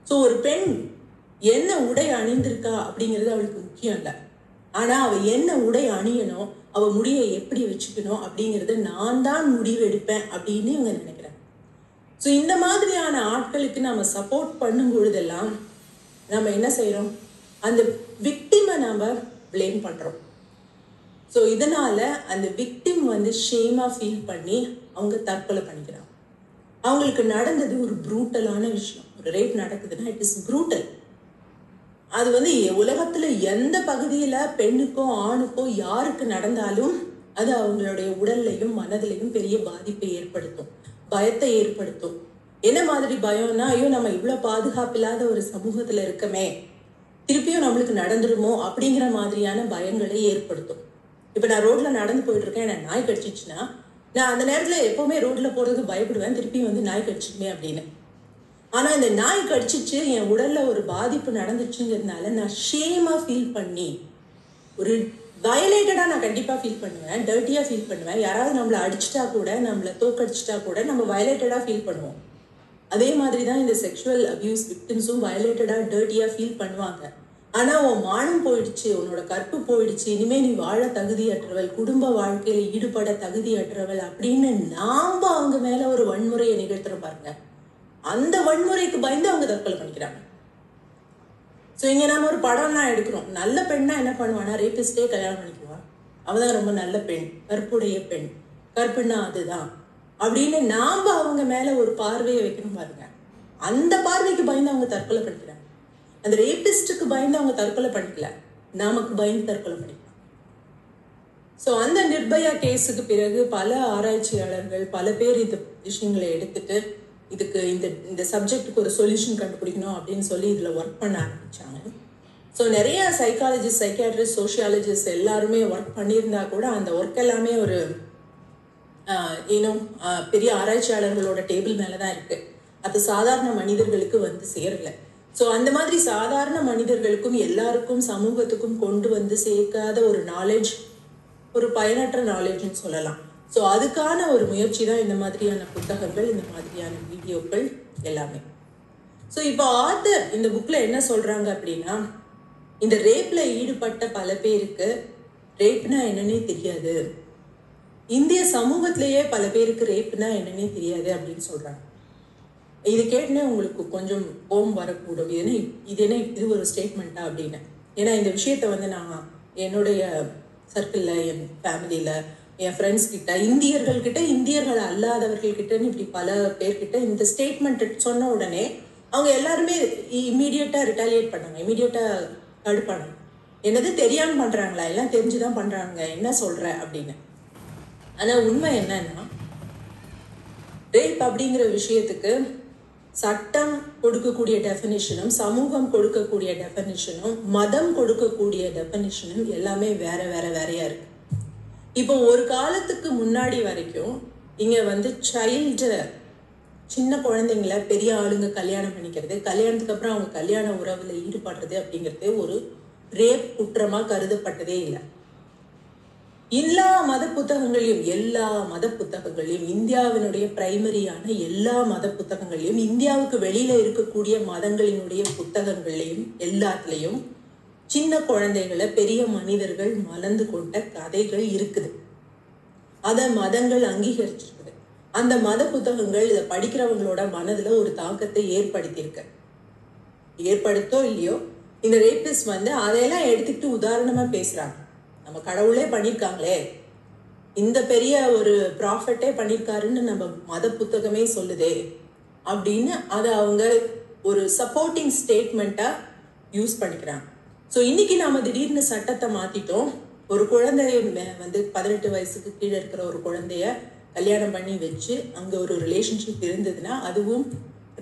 ஸோ ஒரு பெண் என்ன உடை அணிந்திருக்கா அப்படிங்கிறது அவளுக்கு முக்கியம் இல்லை. ஆனா அவ என்ன உடை அணியணும், அவ முடியை எப்படி வச்சுக்கணும் அப்படிங்கறத நான் தான் முடிவெடுப்பேன் அப்படின்னு இவங்க நினைக்கிறாங்க. ஸோ இந்த மாதிரியான ஆட்களுக்கு நம்ம சப்போர்ட் பண்ணும் பொழுதெல்லாம் நம்ம என்ன செய்யறோம், அந்த விக்டிமை நாம பிளேம் பண்றோம். ஸோ இதனால அந்த விக்டிம் ஷேமா ஃபீல் பண்ணி அவங்க தற்கொலை பண்ணிக்கிறாங்க. அவங்களுக்கு நடந்தது ஒரு ப்ரூட்டலான விஷயம். ஒரு ரேப் நடக்குதுன்னா இட் இஸ் ப்ரூட்டல். அது உலகத்துல எந்த பகுதியில பெண்ணுக்கோ ஆணுக்கோ யாருக்கு நடந்தாலும் அது அவங்களுடைய உடல்லையும் மனதிலையும் பெரிய பாதிப்பை ஏற்படுத்தும், பயத்தை ஏற்படுத்தும். என்ன மாதிரி பயம்னா, ஐயோ நம்ம இவ்வளவு பாதுகாப்பு இல்லாத ஒரு சமூகத்துல இருக்கமே, திருப்பியும் நம்மளுக்கு நடந்துருமோ அப்படிங்கிற மாதிரியான பயங்களை ஏற்படுத்தும். இப்ப நான் ரோட்ல நடந்து போயிட்டு இருக்கேன், எனக்கு நாய் கடிச்சிச்சுன்னா நான் அந்த நேரத்துல எப்பவுமே ரோட்ல போறதுக்கு பயப்படுவேன், திருப்பியும் நாய் கடிச்சிக்குமே அப்படின்னு. ஆனா இந்த நாய் கடிச்சிச்சு, என் உடல்ல ஒரு பாதிப்பு நடந்துச்சுங்கிறதுனால நான் ஷேமா ஃபீல் பண்ணி, ஒரு வயலேட்டடா நான் கண்டிப்பா ஃபீல் பண்ணுவேன், டர்ட்டியா ஃபீல் பண்ணுவேன். யாராவது நம்மளை அடிச்சுட்டா கூட, நம்மளை தோக்கடிச்சிட்டா கூட நம்ம வயலேட்டடா ஃபீல் பண்ணுவோம். அதே மாதிரிதான் இந்த செக்ஷுவல் அபியூஸ் விக்டிம்ஸும் வயலேட்டடா டர்ட்டியா ஃபீல் பண்ணுவாங்க. ஆனா உன் மானம் போயிடுச்சு, உன்னோட கற்பு போயிடுச்சு, இனிமே நீ வாழ தகுதியற்றவள், குடும்ப வாழ்க்கையில ஈடுபட தகுதியற்றவள் அப்படின்னு நாம அவங்க மேல ஒரு வன்முறையை நிகழ்த்துற பாருங்க. அந்த வன்முறைக்கு பயந்து அவங்க தற்கொலை பண்ணிக்கிறாங்க. ஸோ இங்க நம்ம ஒரு படம்லாம் எடுக்கிறோம். நல்ல பெண்ணா என்ன பண்ணுவானா, ரேபிஸ்டே கல்யாணம் பண்ணிக்குவான், அவதான் ரொம்ப நல்ல பெண், கற்புடைய பெண், கற்புன்னா அதுதான் அப்படின்னு நாம அவங்க மேல ஒரு பார்வையை வைக்கணும் பாருங்க. அந்த பார்வைக்கு பயந்து அவங்க தற்கொலை பண்ணிக்கிறாங்க. அந்த ரேபிஸ்டுக்கு பயந்து அவங்க தற்கொலை பண்ணிக்கல, நமக்கு பயந்து தற்கொலை பண்ணிக்கலாம். ஸோ அந்த நிர்பயா கேஸுக்கு பிறகு பல ஆராய்ச்சியாளர்கள் பல பேர் இந்த விஷயங்களை எடுத்துட்டு இதுக்கு இந்த சப்ஜெக்டுக்கு ஒரு சொல்யூஷன் கண்டுபிடிக்கணும் அப்படின்னு சொல்லி இதுல ஒர்க் பண்ண ஆரம்பிச்சாங்க. ஸோ நிறைய சைக்காலஜிஸ்ட், சைக்கியாட்ரிஸ்ட், சோஷியாலஜிஸ்ட் எல்லாருமே ஒர்க் பண்ணியிருந்தா கூட அந்த ஒர்க் எல்லாமே ஒரு பெரிய ஆராய்ச்சியாளர்களோட டேபிள் மேலதான் இருக்கு. அது சாதாரண மனிதர்களுக்கு சேரல. ஸோ அந்த மாதிரி சாதாரண மனிதர்களுக்கும் எல்லாருக்கும் சமூகத்துக்கும் கொண்டு சேர்க்காத ஒரு நாலேஜ், ஒரு பயனற்ற நாலேஜ்னு சொல்லலாம். ஸோ அதுக்கான ஒரு முயற்சி தான் இந்த மாதிரியான புத்தகங்கள், இந்த மாதிரியான வீடியோக்கள் எல்லாமே. ஸோ இப்போ ஆத்தர் இந்த புக்ல என்ன சொல்றாங்க அப்படின்னா, இந்த ரேப்ல ஈடுபட்ட பல பேருக்கு ரேப்னா என்னன்னே தெரியாது, இந்திய சமூகத்திலேயே பல பேருக்கு ரேப்னா என்னன்னே தெரியாது அப்படின்னு சொல்றாங்க. இது கேட்டுனே உங்களுக்கு கொஞ்சம் கோபம் வரக்கூடும், இது ஒரு ஸ்டேட்மெண்ட்டா அப்படின்னு. ஏன்னா இந்த விஷயத்த நான் என்னுடைய சர்க்கிளில், என் ஃபேமிலியில், என் ஃப்ரெண்ட்ஸ் கிட்ட, இந்தியர்கள் கிட்ட, இந்தியர்கள் அல்லாதவர்கள் கிட்டன்னு இப்படி பல பேர்கிட்ட இந்த ஸ்டேட்மெண்ட் சொன்ன உடனே அவங்க எல்லாருமே இமீடியட்டாக ரிட்டாலியேட் பண்ணாங்க, இமீடியட்டாக தடுப்பாங்க. என்னது தெரியாமல் பண்ணுறாங்களா, எல்லாம் தெரிஞ்சுதான் பண்ணுறாங்க, என்ன சொல்கிற அப்படின்னு. ஆனால் உண்மை என்னன்னா, ரேப் அப்படிங்கிற விஷயத்துக்கு சட்டம் கொடுக்கக்கூடிய டெஃபினிஷனும், சமூகம் கொடுக்கக்கூடிய டெஃபினிஷனும், மதம் கொடுக்கக்கூடிய டெஃபினிஷனும் எல்லாமே வேறையா இருக்கு. இப்போ ஒரு காலத்துக்கு முன்னாடி வரைக்கும் இங்க சைல்டு, சின்ன குழந்தைங்கள பெரிய ஆளுங்க கல்யாணம் பண்ணிக்கிறது, கல்யாணத்துக்கு அப்புறம் அவங்க கல்யாண உறவுல ஈடுபடுறது அப்படிங்கிறது ஒரு ரேப் குற்றமா கருதப்பட்டதே இல்லை. எல்லா மத புத்தகங்களையும் இந்தியாவினுடைய பிரைமரியான எல்லா மத புத்தகங்களையும், இந்தியாவுக்கு வெளியில இருக்கக்கூடிய மதங்களினுடைய புத்தகங்களையும் எல்லாத்துலேயும் சின்ன குழந்தைகளை பெரிய மனிதர்கள் மலர்ந்து கொண்ட கதைகள் இருக்குது. அதை மதங்கள் அங்கீகரிச்சிருக்குது. அந்த மத புத்தகங்கள் இதை படிக்கிறவங்களோட மனதுல ஒரு தாக்கத்தை ஏற்படுத்தோ இல்லையோ, இந்த ரேபிஸ்ட் அதையெல்லாம் எடுத்துக்கிட்டு உதாரணமா பேசுறாங்க. நம்ம கடவுளே பண்ணியிருக்காங்களே, இந்த பெரிய ஒரு ப்ராஃபட்டே பண்ணியிருக்காருன்னு நம்ம மத புத்தகமே சொல்லுதே அப்படின்னு அதை அவங்க ஒரு சப்போர்ட்டிங் ஸ்டேட்மெண்ட்டா யூஸ் பண்ணிக்கிறாங்க. ஸோ இன்னைக்கு நாம திடீர்னு சட்டத்தை மாத்திட்டோம். ஒரு குழந்தைய 18 வயசுக்கு கீழே இருக்கிற ஒரு குழந்தைய கல்யாணம் பண்ணி வச்சு அங்க ஒரு ரிலேஷன்ஷிப் இருந்ததுன்னா அதுவும்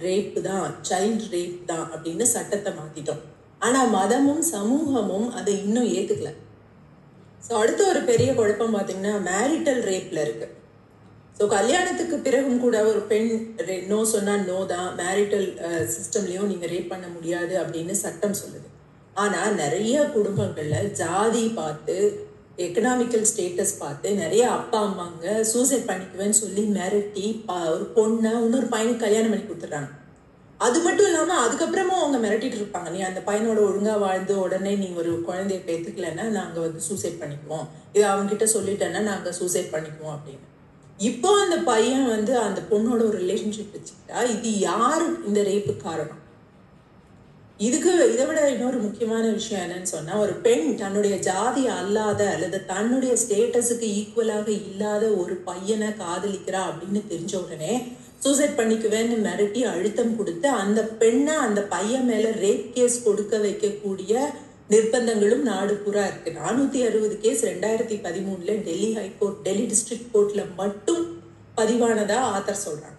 ரேப் தான், சைல்டு ரேப் தான் அப்படின்னு சட்டத்தை மாத்திட்டோம். ஆனா மதமும் சமூகமும் அதை இன்னும் ஏத்துக்கல. ஸோ அடுத்த ஒரு பெரிய குழப்பம் பார்த்தீங்கன்னா மேரிட்டல் ரேப்ல இருக்கு. ஸோ கல்யாணத்துக்கு பிறகும் கூட ஒரு பெண் நோ சொன்னா நோ தான், மேரிட்டல் சிஸ்டம்லயும் நீங்க ரேப் பண்ண முடியாது அப்படின்னு சட்டம் சொல்லுது. ஆனா நிறைய குடும்பங்கள்ல ஜாதி பார்த்து, எக்கனாமிக்கல் ஸ்டேட்டஸ் பார்த்து நிறைய அப்பா அம்மாங்க சூசைட் பண்ணிக்குவேன்னு சொல்லி மிரட்டி ஒரு பொண்ணை இன்னொரு பையனுக்கு கல்யாணம் பண்ணி கொடுத்துட்றாங்க. அது மட்டும் இல்லாம அதுக்கப்புறமா அவங்க மிரட்டிட்டு இருப்பாங்க, நீ அந்த பையனோட ஒழுங்கா வாழ்ந்து உடனே நீ ஒரு குழந்தைய பெற்றுக்கலன்னா நாங்க சூசைட் பண்ணிக்குவோம், இது அவங்க கிட்ட சொல்லிட்டேன்னா நாங்க சூசைட் பண்ணிக்குவோம் அப்படின்னு. இப்போ அந்த பையன் அந்த பொண்ணோட ஒரு ரிலேஷன்ஷிப் வச்சுக்கிட்டா இது யாரு இந்த ரேப்பு காரணம்? இதை விட இன்னொரு முக்கியமான விஷயம் என்னன்னு சொன்னா, ஒரு பெண் தன்னுடைய ஜாதி அல்லாத அல்லது தன்னுடைய ஸ்டேட்டஸுக்கு ஈக்குவலாக இல்லாத ஒரு பையனை காதலிக்கிறா அப்படின்னு தெரிஞ்ச உடனே சூசைட் பண்ணிக்குவேன்னு மிரட்டி அழுத்தம் கொடுத்து அந்த பெண்ணை அந்த பையன் மேல ரேப் கேஸ் கொடுக்க வைக்கக்கூடிய நிர்பந்தங்களும் நாடு பூரா இருக்கு. 460 case 2013 Delhi high court, Delhi district கோர்ட்ல மட்டும் பதிவானதா ஆத்தர் சொல்றாங்க.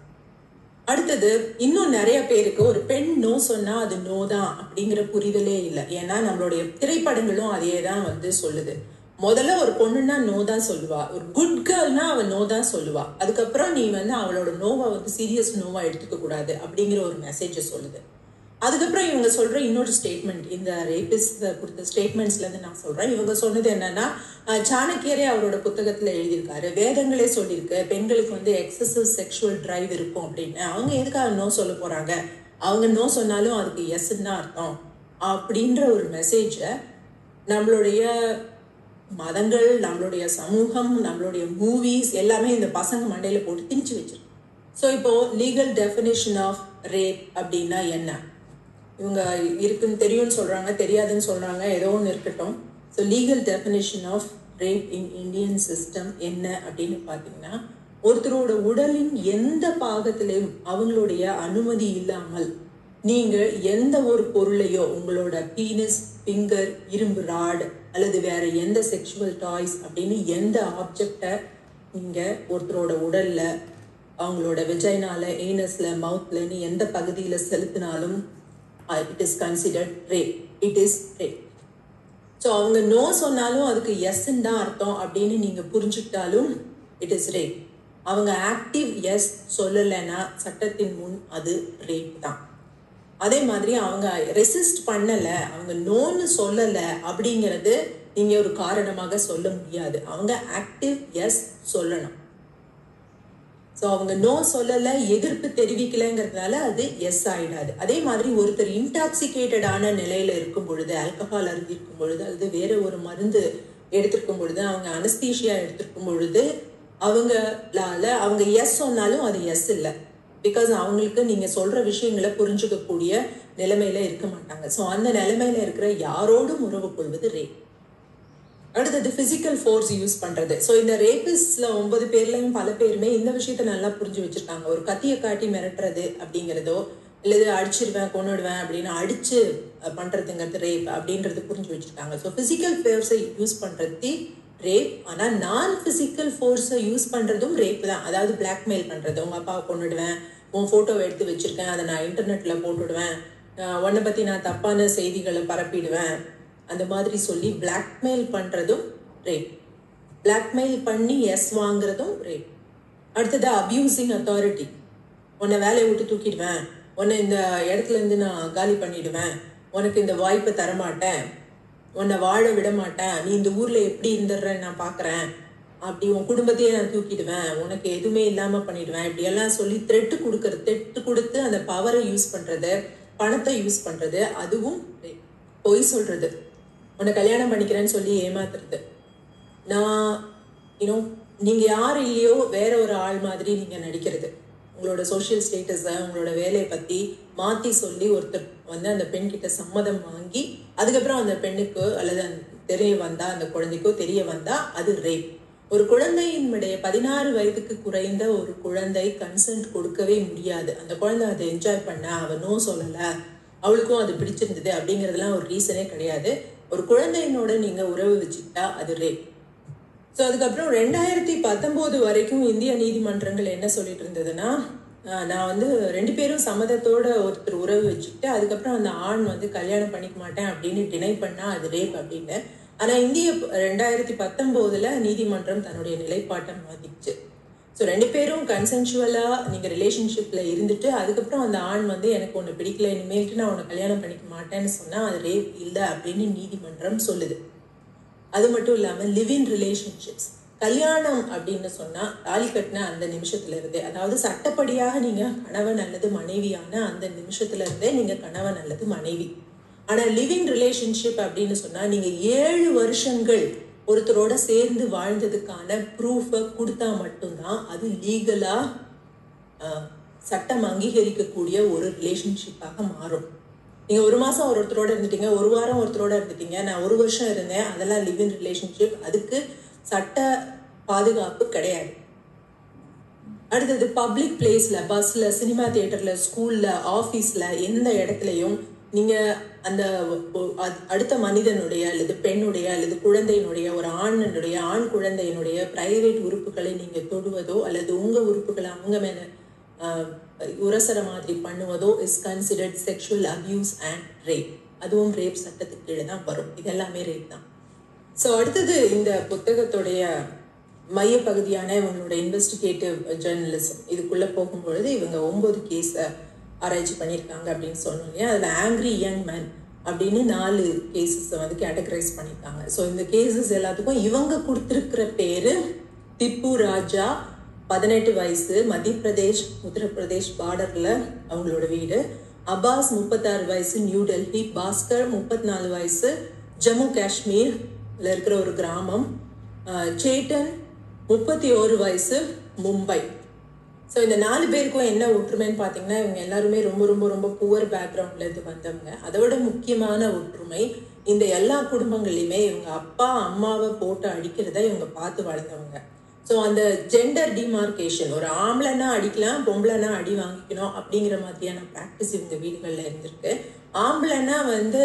அடுத்தது இன்னும் நிறைய பேருக்கு ஒரு பெண் நோ சொன்னா அது நோ தான் அப்படிங்கிற புரிதலே இல்லை. ஏன்னா நம்மளுடைய திரைப்படங்களும் அதே தான் சொல்லுது. முதல்ல ஒரு பொண்ணுன்னா நோ தான் சொல்லுவா, ஒரு குட் கேர்ள்னா அவ நோ தான் சொல்லுவா, அதுக்கப்புறம் நீ அவளோட நோவை சீரியஸ் நோவா எடுத்துக்க கூடாது அப்படிங்கிற ஒரு மெசேஜை சொல்லுது. அதுக்கப்புறம் இவங்க சொல்ற இன்னொரு ஸ்டேட்மெண்ட், இந்த ரேபிஸ்ட் கொடுத்த ஸ்டேட்மெண்ட்ஸ்ல இருந்து நான் சொல்றேன். இவங்க சொன்னது என்னன்னா, சாணக்கியரே அவரோட புத்தகத்துல எழுதியிருக்காரு, வேதங்களே சொல்லியிருக்கு பெண்களுக்கு எக்ஸசிவ் செக்ஷுவல் டிரைவ் இருக்கும் அப்படின்னு. அவங்க எதுக்காக நோ சொல்ல போறாங்க, அவங்க நோ சொன்னாலும் அதுக்கு எஸ்ன்னு தான் அர்த்தம் அப்படின்ற ஒரு மெசேஜை நம்மளுடைய மதங்கள், நம்மளுடைய சமூகம், நம்மளுடைய மூவிஸ் எல்லாமே இந்த பசங்க மண்டையில போட்டு திணிச்சு வச்சிருக்கு. ஸோ இப்போ லீகல் டெஃபினிஷன் ஆஃப் ரேப் அப்படின்னா என்ன? இவங்க இருக்குன்னு தெரியும்னு சொல்றாங்க, தெரியாதுன்னு சொல்றாங்க, ஏதோ ஒன்று இருக்கட்டும். So legal definition of rape in Indian system என்ன அப்படின்னு பார்த்தீங்கன்னா, ஒருத்தரோட உடலின் எந்த பாகத்திலையும் அவங்களுடைய அனுமதி இல்லாமல் நீங்க எந்த ஒரு பொருளையோ, உங்களோட பீனஸ், ஃபிங்கர், இரும்பு ராடு அல்லது வேற எந்த செக்ஷுவல் டாய்ஸ் அப்படின்னு எந்த ஆப்ஜெக்டை நீங்க ஒருத்தரோட உடல்ல, அவங்களோட வெஜைனால, ஏனஸ்ல, மவுத்லன்னு எந்த பகுதியில செலுத்தினாலும் it is considered rape. It is rape. So அவங்க நோ சொன்னாலும் அதுக்கு எஸ்ன்னு தான் அர்த்தம் அப்படின்னு நீங்க புரிஞ்சுக்கிட்டாலும் இட் இஸ் ரேப். அவங்க ஆக்டிவ் எஸ் சொல்லலைன்னா சட்டத்தின் முன் அது ரேப் தான். அதே மாதிரி அவங்க ரெசிஸ்ட் பண்ணல, அவங்க நோன்னு சொல்லல அப்படிங்கிறது நீங்க ஒரு காரணமாக சொல்ல முடியாது. அவங்க ஆக்டிவ் எஸ் சொல்லணும். ஸோ அவங்க நோ சொல்லல, எதிர்ப்பு தெரிவிக்கலைங்கிறதுனால அது எஸ் ஆயிடாது. அதே மாதிரி ஒருத்தர் இன்டாக்சிகேட்டடான நிலையில இருக்கும் பொழுது, ஆல்கஹால் அருந்திருக்கும் பொழுது அல்லது வேற ஒரு மருந்து எடுத்திருக்கும் பொழுது, அவங்க அனஸ்தீஷியா எடுத்திருக்கும் பொழுது அவங்க எஸ் சொன்னாலும் அது எஸ் இல்லை. பிகாஸ் அவங்களுக்கு நீங்க சொல்ற விஷயங்களை புரிஞ்சுக்கக்கூடிய நிலைமையில இருக்க மாட்டாங்க. ஸோ அந்த நிலைமையில இருக்கிற யாரோடும் உறவு கொள்வது ரேப். அடுத்தது பிசிக்கல் ஃபோர்ஸ் யூஸ் பண்றது. ஸோ இந்த ரேபிஸ்ட்ல 9 பேர்லயும் பல பேருமே இந்த விஷயத்த நல்லா புரிஞ்சு வச்சிருக்காங்க. ஒரு கத்தியை காட்டி மிரட்டுறது அப்படிங்கிறதோ இல்லது அடிச்சிருவேன் கொன்னுடுவேன் அப்படின்னு அடிச்சு பண்றதுங்கிறது ரேப் அப்படின்றது புரிஞ்சு வச்சிருக்காங்க. ஸோ பிசிக்கல் ஃபோர்ஸை யூஸ் பண்றது ரேப். ஆனா நான் பிசிக்கல் ஃபோர்ஸை யூஸ் பண்றதும் ரேப் தான். அதாவது பிளாக்மெயில் பண்றது, உங்க அப்பாவை கொன்னுடுவேன், உன் போட்டோவை எடுத்து வச்சிருக்கேன், அதை நான் இன்டர்நெட்ல போட்டுடுவேன், உன்னை பத்தி நான் தப்பான செய்திகளை பரப்பிடுவேன், அந்த மாதிரி சொல்லி பிளாக்மெயில் பண்றதும் ரேப். பிளாக்மெயில் பண்ணி எஸ் வாங்குறதும் ரேப். அடுத்தது அபியூசிங் அத்தாரிட்டி. உன்னை வேலையை விட்டு தூக்கிடுவேன், உன்னை இந்த இடத்துல இருந்து நான் காலி பண்ணிடுவேன், உனக்கு இந்த வாய்ப்பை தரமாட்டேன், உன்னை வாழ விட மாட்டேன், நீ இந்த ஊர்ல எப்படி இருந்துடுறேன்னு நான் பாக்குறேன், அப்படி உன் குடும்பத்தையே நான் தூக்கிடுவேன், உனக்கு எதுவுமே இல்லாம பண்ணிடுவேன், இப்படி எல்லாம் சொல்லி த்ரெட்டு கொடுத்து அந்த பவரை யூஸ் பண்றது, பணத்தை யூஸ் பண்றது, அதுவும் பொய் சொல்றது, உன்னை கல்யாணம் பண்ணிக்கிறேன்னு சொல்லி ஏமாத்துறது, நான் நீங்க யார் இல்லையோ வேற ஒரு ஆள் மாதிரி நீங்க நடிக்கிறது, உங்களோட சோஷியல் ஸ்டேட்டஸை உங்களோட வேலையை பத்தி மாத்தி சொல்லி ஒருத்தர் வந்து அந்த பெண் கிட்ட சம்மதம் வாங்கி அதுக்கப்புறம் அந்த பெண்ணுக்கு அல்லது தெரிய வந்தா அந்த குழந்தைக்கோ தெரிய வந்தா அது ரேப். ஒரு குழந்தையினுடைய 16 வயதுக்கு குறைந்த ஒரு குழந்தை கன்சென்ட் கொடுக்கவே முடியாது. அந்த குழந்தை அதை என்ஜாய் பண்ண, அவ நோ சொல்லல, அவளுக்கும் அது பிடிச்சிருந்தது அப்படிங்கிறதுலாம் ஒரு ரீசனே கிடையாது. ஒரு குழந்தையினோட நீங்க உறவு வச்சுக்கிட்டா அது ரேப். ஸோ அதுக்கப்புறம் 2019 வரைக்கும் இந்திய நீதிமன்றங்கள் என்ன சொல்லிட்டு இருந்ததுன்னா, நான் வந்து 2 பேரும் சம்மதத்தோட ஒருத்தர் உறவு வச்சுக்கிட்டு அதுக்கப்புறம் அந்த ஆண் வந்து கல்யாணம் பண்ணிக்க மாட்டேன் அப்படின்னு டினை பண்ணா அது ரேப் அப்படின்னு. ஆனா 2019 நீதிமன்றம் தன்னுடைய நிலைப்பாட்டை மாத்திச்சு. ஸோ 2 பேரும் கன்சென்சுவலா நீங்க ரிலேஷன்ஷிப்ல இருந்துட்டு அதுக்கப்புறம் அந்த ஆண் வந்து எனக்கு ஒன்று பிடிக்கல, இனிமேல்ட்டு நான் உன்னை கல்யாணம் பண்ணிக்க மாட்டேன்னு சொன்னா அது ரேப் இல்லை அப்படின்னு நீதிமன்றம் சொல்லுது. அது மட்டும் இல்லாம லிவ் இன் ரிலேஷன்ஷிப்ஸ், கல்யாணம் அப்படின்னு சொன்னா தாலி கட்டின அந்த நிமிஷத்துல இருந்தே, அதாவது சட்டப்படியாக நீங்க கணவன் அல்லது மனைவியான அந்த நிமிஷத்துல இருந்தே நீங்க கணவன் அல்லது மனைவி. ஆனா லிவ் இன் ரிலேஷன்ஷிப் அப்படின்னு சொன்னா நீங்க 7 வருஷங்கள் ஒருத்தரோட சேர்ந்து வாழ்ந்ததுக்கான ப்ரூஃபை கொடுத்தா மட்டும்தான் அது லீகலா சட்டம் அங்கீகரிக்கக்கூடிய ஒரு ரிலேஷன்ஷிப்பாக மாறும். நீங்க 1 மாசம் ஒருத்தரோட இருந்துட்டீங்க, 1 வாரம் ஒருத்தரோட இருந்துட்டீங்க, நான் 1 வருஷம் இருந்தேன், அதெல்லாம் லிவ் இன் ரிலேஷன்ஷிப், அதுக்கு சட்ட பாதுகாப்பு கிடையாது. அடுத்தது பப்ளிக் பிளேஸ்ல, பஸ்ல, சினிமா தியேட்டர்ல, ஸ்கூல்ல, ஆபீஸ்ல, எந்த இடத்துலையும் நீங்க அந்த அடுத்த மனிதனுடைய அல்லது பெண்ணுடைய அல்லது குழந்தையினுடைய ஒரு ஆண் குழந்தையினுடைய பிரைவேட் உறுப்புகளை நீங்க தொடுவதோ அல்லது உங்க உறுப்புகளை அவங்க மேல உரசர மாதிரி பண்ணுவதோ is considered sexual abuse and rape. அதுவும் ரேப் சட்டத்துக்கு கீழே தான் வரும். இதெல்லாமே ரேப் தான். ஸோ அடுத்தது இந்த புத்தகத்துடைய மைய பகுதியான இவங்களோட இன்வெஸ்டிகேட்டிவ் ஜேர்னலிசம் இதுக்குள்ள போகும்பொழுது இவங்க 9 கேஸை ஆராய்ச்சி பண்ணியிருக்காங்க அப்படின்னு சொன்னோம் இல்லையா. அதில் ஆங்க்ரி யங் மேன் அப்படின்னு 4 கேசஸை வந்து கேட்டகரைஸ் பண்ணியிருக்காங்க. ஸோ இந்த கேசஸ் எல்லாத்துக்கும் இவங்க கொடுத்துருக்கிற பேரு திப்பு ராஜா, 18 வயசு, மத்திய பிரதேஷ் உத்தரப்பிரதேஷ் பார்டர்ல அவங்களோட வீடு. அப்பாஸ் 36 வயசு, நியூ டெல்லி. பாஸ்கர் 34 வயசு, ஜம்மு காஷ்மீர்ல இருக்கிற ஒரு கிராமம். சேட்டன் 31 வயசு, மும்பை. ஸோ இந்த 4 பேருக்கும் என்ன ஒற்றுமைன்னு பார்த்தீங்கன்னா இவங்க எல்லாருமே ரொம்ப ரொம்ப ரொம்ப புவர் பேக்ரவுண்ட்ல இருந்து வந்தவங்க. அதோட முக்கியமான ஒற்றுமை, இந்த எல்லா குடும்பங்கள்லையுமே இவங்க அப்பா அம்மாவை போட்டு அடிக்கிறத இவங்க பார்த்து வளர்ந்தவங்க. ஸோ அந்த ஜெண்டர் டிமார்கேஷன், ஒரு ஆம்பளைனா அடிக்கலாம், பொம்பளைனா அடி வாங்கிக்கணும் அப்படிங்கிற மாதிரியான ப்ராக்டிஸ் இவங்க வீடுகளில் இருந்திருக்கு. ஆம்பளைனா வந்து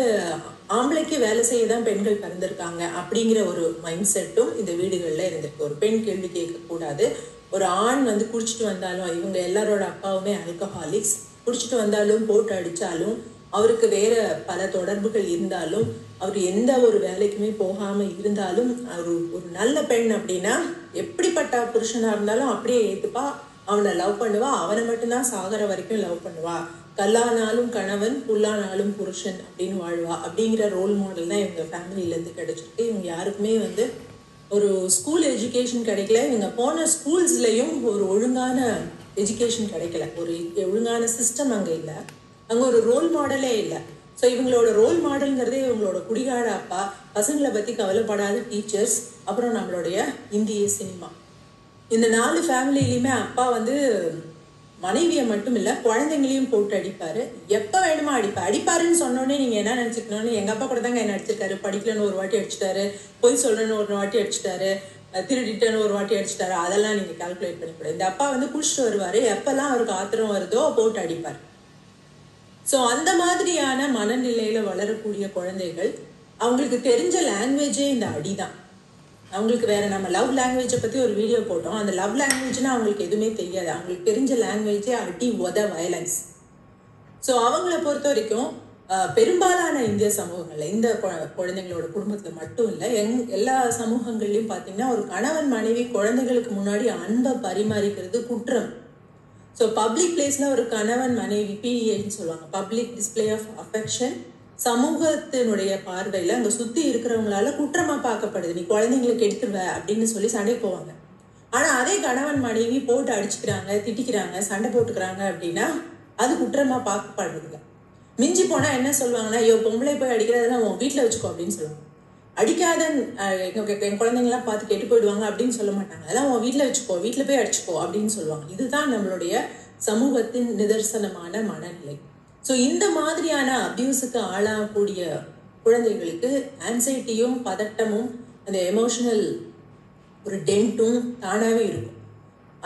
ஆம்பளைக்கு வேலை செய்ய தான் பெண்கள் பிறந்திருக்காங்க அப்படிங்கிற ஒரு மைண்ட் செட்டும் இந்த வீடுகளில் இருந்திருக்கு. ஒரு பெண் கேள்வி கேட்கக்கூடாது. ஒரு ஆண் வந்து குடிச்சிட்டு வந்தாலும், இவங்க எல்லாரோட அப்பாவுமே ஆல்கஹாலிக்ஸ், குடிச்சிட்டு வந்தாலும் போட்டு அடித்தாலும் அவருக்கு வேற பல தொடர்புகள் இருந்தாலும் அவர் எந்த ஒரு வேலைக்குமே போகாம இருந்தாலும் அவர் ஒரு நல்ல பெண் அப்படின்னா எப்படிப்பட்ட புருஷனா இருந்தாலும் அப்படியே ஏத்துப்பா, அவனை லவ் பண்ணுவா, அவனை மட்டும்தான் சாகர வரைக்கும் லவ் பண்ணுவா, கல்லானாலும் கணவன் புல்லானாலும் புருஷன் அப்படின்னு வாழ்வா அப்படிங்கிற ரோல் மாடல் தான் இவங்க ஃபேமிலியில இருந்து கிடைச்சிருக்கு. இவங்க யாருக்குமே வந்து ஒரு ஸ்கூல் எஜுகேஷன் கிடைக்கல. இவங்க போன ஸ்கூல்ஸ்லயும் ஒரு ஒழுங்கான எஜுகேஷன் கிடைக்கல, ஒரு ஒழுங்கான சிஸ்டம் அங்கே இல்லை, அங்கே ஒரு ரோல் மாடலே இல்லை. ஸோ இவங்களோட ரோல் மாடல்ங்கிறதே இவங்களோட குடிகார அப்பா, பசங்களை பற்றி கவலைப்படாத டீச்சர்ஸ், அப்புறம் நம்மளுடைய இந்திய சினிமா. இந்த 4 ஃபேமிலியிலையுமே அப்பா வந்து மனைவியை மட்டும் இல்லை குழந்தைங்களையும் போட்டு அடிப்பாரு. எப்போ வேணுமா அடிப்பாருன்னு சொன்னோடனே நீங்கள் என்ன நினச்சிக்கணும்னு, எங்கள் அப்பா கூட தாங்க என்ன அடிச்சிருக்காரு, படிக்கலன்னு ஒரு வாட்டி அடிச்சிட்டாரு, பொய் சொல்லணும்னு ஒரு வாட்டி அடிச்சிட்டாரு, திருடிட்டேன்னு ஒரு வாட்டி அடிச்சிட்டாரு, அதெல்லாம் நீங்கள் கால்குலேட் பண்ணிக்கூடாது. இந்த அப்பா வந்து குடிச்சிட்டு வருவார், எப்போல்லாம் அவருக்கு ஆத்திரம் வருதோ போட்டு அடிப்பார். ஸோ அந்த மாதிரியான மனநிலையில் வளரக்கூடிய குழந்தைகள் அவங்களுக்கு தெரிஞ்ச லாங்குவேஜே இந்த அடி தான். அவங்களுக்கு வேற, நம்ம லவ் லாங்குவேஜை பற்றி ஒரு வீடியோ போட்டோம். அந்த லவ் லாங்குவேஜ்னா அவங்களுக்கு எதுவுமே தெரியாது. அவங்களுக்கு தெரிஞ்ச லாங்குவேஜே அடி, வயலன்ஸ். ஸோ அவங்கள பொறுத்த வரைக்கும் பெரும்பாலான இந்திய சமூகங்களில், இந்த குழந்தைங்களோட குடும்பத்தில் மட்டும் இல்லை, எல்லா சமூகங்கள்லையும் பார்த்தீங்கன்னா ஒரு கணவன் மனைவி குழந்தைகளுக்கு முன்னாடி அன்பை பரிமாறிக்கிறது குற்றம். ஸோ பப்ளிக் பிளேஸில் ஒரு கணவன் மனைவி, PDAன்னு சொல்லுவாங்க, பப்ளிக் டிஸ்பிளே ஆஃப் அஃபெக்ஷன், சமூகத்தினுடைய பார்வையில் அங்கே சுற்றி இருக்கிறவங்களால குற்றமாக பார்க்கப்படுது. நீ குழந்தைங்களுக்கு எடுத்துருவ அப்படின்னு சொல்லி சண்டை போவாங்க. ஆனால் அதே கணவன் மனைவி போட்டு அடிச்சுக்கிறாங்க, திட்டிக்கிறாங்க, சண்டை போட்டுக்கிறாங்க அப்படின்னா அது குற்றமாக பார்க்கப்படுறதில்ல. மிஞ்சி போனால் என்ன சொல்லுவாங்கன்னா, ஐயோ பொம்பளை போய் அடிக்கிறதெல்லாம் உன் வீட்டில் வச்சுக்கோ அப்படின்னு சொல்லுவாங்க. அடிக்காத என் குழந்தைங்களாம் பார்த்து கெட்டு போயிடுவாங்க அப்படின்னு சொல்ல மாட்டாங்க. அதெல்லாம் உன் வீட்டில் வச்சுக்கோ, வீட்டில் போய் அடிச்சுக்கோ அப்படின்னு சொல்லுவாங்க. இதுதான் நம்மளுடைய சமூகத்தின் நிதர்சனமான மனநிலை. ஸோ இந்த மாதிரியான அபியூஸுக்கு ஆளாகக்கூடிய குழந்தைகளுக்கு ஆன்சைட்டியும் பதட்டமும் அந்த எமோஷனல் ஒரு டென்ட்டும் தானாகவே இருக்கும்.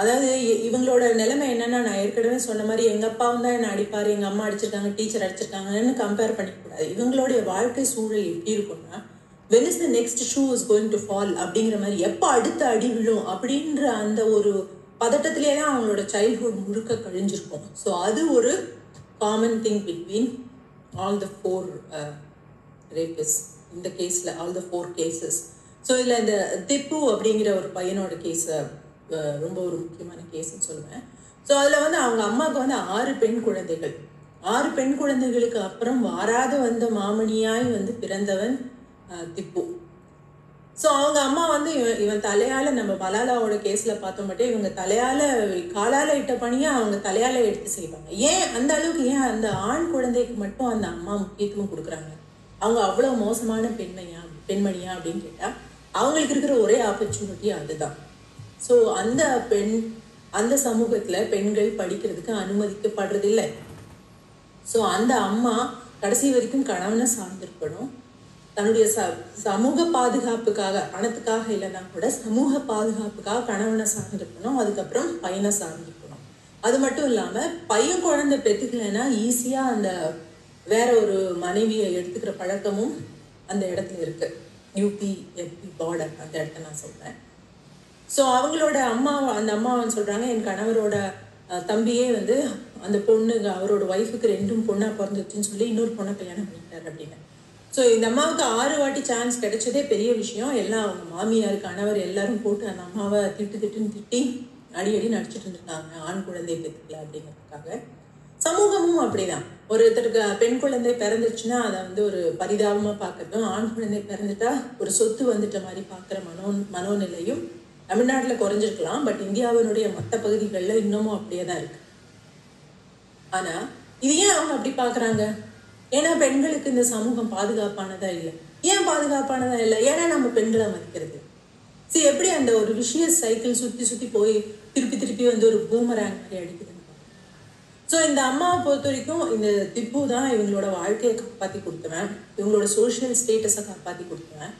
அதாவது இவங்களோட நிலைமை என்னன்னா, நான் ஏற்கனவே சொன்ன மாதிரி எங்கள் அப்பாவும் தான் என்னை அடிப்பார், எங்கள் அம்மா அடிச்சிருக்காங்க, டீச்சர் அடிச்சிருக்காங்கன்னு கம்பேர் பண்ணிக்கூடாது. இவங்களுடைய வாழ்க்கை சூழல் எப்படி இருக்கும்னா, when is the next shoe is going to fall அப்படிங்கிற மாதிரி, எப்போ அடுத்த அடி விழும் அப்படின்ற அந்த ஒரு பதட்டத்திலே தான் அவங்களோட சைல்ட்ஹுட் முழுக்க கழிஞ்சிருக்கும். ஸோ அது ஒரு common thing between all the 4 rapists இந்த கேஸில், ஆல் த 4 cases. ஸோ இதில் இந்த திப்பு அப்படிங்கிற ஒரு பையனோட கேஸை ரொம்ப ஒரு முக்கியமான கேஸ்ன்னு சொல்லுவேன். ஸோ அதில் வந்து அவங்க அம்மாவுக்கு வந்து 6 பெண் குழந்தைகள். 6 பெண் குழந்தைகளுக்கு அப்புறம் வாராத வந்த மாமணியாய் வந்து பிறந்தவன் திப்பு. ஸோ அவங்க அம்மா வந்து இவன் தலையால், நம்ம மலாலாவோட கேஸில் பார்த்தோம் மட்டும் இவங்க தலையால் காலால் இட்ட பணியை அவங்க தலையால் எடுத்து செய்வாங்க. ஏன் அந்த அளவுக்கு, ஏன் அந்த ஆண் குழந்தைக்கு மட்டும் அந்த அம்மா முக்கியத்துவம் கொடுக்குறாங்க? அவங்க அவ்வளோ மோசமான பெண்மணியா அப்படின்னு கேட்டால் அவங்களுக்கு இருக்கிற ஒரே ஆப்பர்ச்சுனிட்டி அதுதான். ஸோ அந்த சமூகத்தில் பெண்கள் படிக்கிறதுக்கு அனுமதிக்கப்படுறதில்லை. ஸோ அந்த அம்மா கடைசி வரைக்கும் கணவனை சார்ந்திருக்கணும். தன்னுடைய சமூக பாதுகாப்புக்காக, பணத்துக்காக இல்லைன்னா கூட சமூக பாதுகாப்புக்காக கணவனை சார்ந்திருக்கணும். அதுக்கப்புறம் பையனை சார்ந்திருக்கணும். அது மட்டும் இல்லாமல் பையன் குழந்தை பெற்றுக்கலைன்னா ஈஸியாக அந்த வேற ஒரு மனைவியை எடுத்துக்கிற பழக்கமும் அந்த இடத்துல இருக்கு. UP MP பார்டர் அந்த இடத்த நான் சொல்கிறேன். ஸோ அவங்களோட அந்த அம்மாவன்னு சொல்கிறாங்க, என் கணவரோட தம்பியே வந்து அந்த பொண்ணு, அவரோட ஒய்ஃபுக்கு 2 பொண்ணாக பிறந்துச்சுன்னு சொல்லி இன்னொரு பொண்ணை கல்யாணம் பண்ணிட்டார் அப்படின்னு. ஸோ இந்த அம்மாவுக்கு 6 வாட்டி சான்ஸ் கிடைச்சதே பெரிய விஷயம். எல்லாம் அவங்க மாமியார், கணவர் எல்லாரும் போட்டு அந்த அம்மாவை திட்டி அடி நடிச்சிட்டு இருந்திருக்காங்க, ஆண் குழந்தை பெற்றுக்கல அப்படிங்கிறதுக்காக. சமூகமும் அப்படிதான். ஒருத்தருக்கு பெண் குழந்தை பிறந்துச்சுன்னா அதை வந்து ஒரு பரிதாபமாக பார்க்கறதும், ஆண் குழந்தை பிறந்துட்டா ஒரு சொத்து வந்துட்ட மாதிரி பார்க்குற மனோநிலையும் தமிழ்நாட்டில் குறைஞ்சிருக்கலாம். பட் இந்தியாவினுடைய மற்ற பகுதிகளில் இன்னமும் அப்படியே தான் இருக்கு. ஆனால் இது ஏன் அவங்க அப்படி பார்க்குறாங்க? ஏன்னா பெண்களுக்கு இந்த சமூகம் பாதுகாப்பானதா இல்லை. ஏன் பாதுகாப்பானதா இல்லை? ஏன்னா நம்ம பெண்களை மதிக்கிறது. சரி, எப்படி அந்த ஒரு விஷயஸ் சைக்கிள் சுற்றி போய் திருப்பி வந்து ஒரு பூமராங் மாதிரி அடிக்குதுன்னு. ஸோ இந்த அம்மாவை பொறுத்த வரைக்கும் இந்த திப்பு தான் இவங்களோட வாழ்க்கையை காப்பாற்றி கொடுத்துவேன், இவங்களோட சோஷியல் ஸ்டேட்டஸை காப்பாற்றி கொடுத்துவேன்.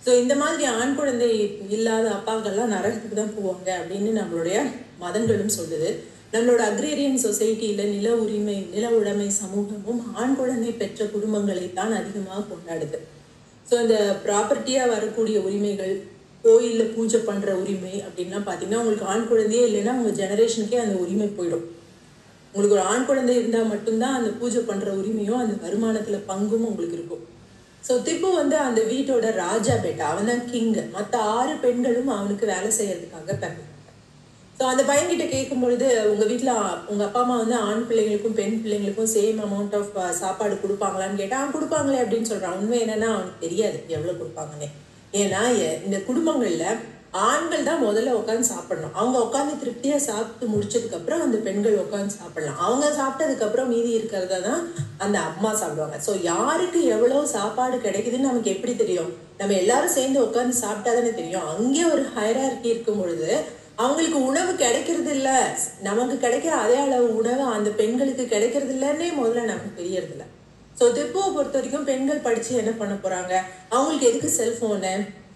ஸோ இந்த மாதிரி ஆண் குழந்தை இல்லாத அப்பாக்கள்லாம் நரகத்துக்கு தான் போவாங்க அப்படின்னு நம்மளுடைய மதங்களும் சொல்லுது. நம்மளோட அக்ரேரியன் சொசைட்டியில் நில உடைமை சமூகமும் ஆண் குழந்தை பெற்ற குடும்பங்களை தான் அதிகமாக கொண்டாடுது. ஸோ இந்த ப்ராப்பர்ட்டியாக வரக்கூடிய உரிமைகள், கோயிலில் பூஜை பண்ணுற உரிமை அப்படின்லாம் பார்த்தீங்கன்னா, உங்களுக்கு ஆண் குழந்தையே இல்லைன்னா உங்கள் ஜெனரேஷனுக்கே அந்த உரிமை போயிடும். உங்களுக்கு ஒரு ஆண் குழந்தை இருந்தால் மட்டும்தான் அந்த பூஜை பண்ணுற உரிமையும் அந்த வருமானத்தில் பங்கும் உங்களுக்கு இருக்கும். ஸோ திப்பு வந்து அந்த வீட்டோட ராஜா பேட்டா, அவன் தான் கிங்கு. மற்ற 6 பெண்களும் அவனுக்கு வேலை செய்யறதுக்காக பிறந்தாங்க. ஸோ அந்த பையன்கிட்ட கேட்கும் பொழுது, உங்கள் வீட்டில் உங்கள் அப்பா அம்மா வந்து ஆண் பிள்ளைங்களுக்கும் பெண் பிள்ளைங்களுக்கும் சேம் அமௌண்ட் ஆஃப் சாப்பாடு கொடுப்பாங்களான்னு கேட்டால் அவன் கொடுப்பாங்களே அப்படின்னு சொல்கிறான். உண்மை என்னன்னா அவனுக்கு தெரியாது எவ்வளோ கொடுப்பாங்கன்னே. ஏன்னா இந்த குடும்பங்களில் ஆண்கள் தான் முதல்ல உட்காந்து சாப்பிடணும். அவங்க உட்காந்து திருப்தியாக சாப்பிட்டு முடிச்சதுக்கப்புறம் அந்த பெண்கள் உட்காந்து சாப்பிடலாம். அவங்க சாப்பிட்டதுக்கப்புறம் மீதி இருக்கிறத தான் அந்த அம்மா சாப்பிடுவாங்க. ஸோ யாருக்கு எவ்வளோ சாப்பாடு கிடைக்குதுன்னு நமக்கு எப்படி தெரியும்? நம்ம எல்லாரும் சேர்ந்து உட்காந்து சாப்பிட்டா தானே தெரியும். அங்கே ஒரு ஹைரார்கி இருக்கும் பொழுது அவங்களுக்கு உணவு கிடைக்கிறது இல்ல, நமக்கு கிடைக்கிற அதே அளவு உணவு அந்த பெண்களுக்கு கிடைக்கிறது இல்லன்னே முதல்ல நமக்கு தெரியறது இல்லை. ஸோ திப்புவை பொறுத்த வரைக்கும் பெண்கள் படிச்சு என்ன பண்ண போறாங்க, அவங்களுக்கு எதுக்கு செல்போனு,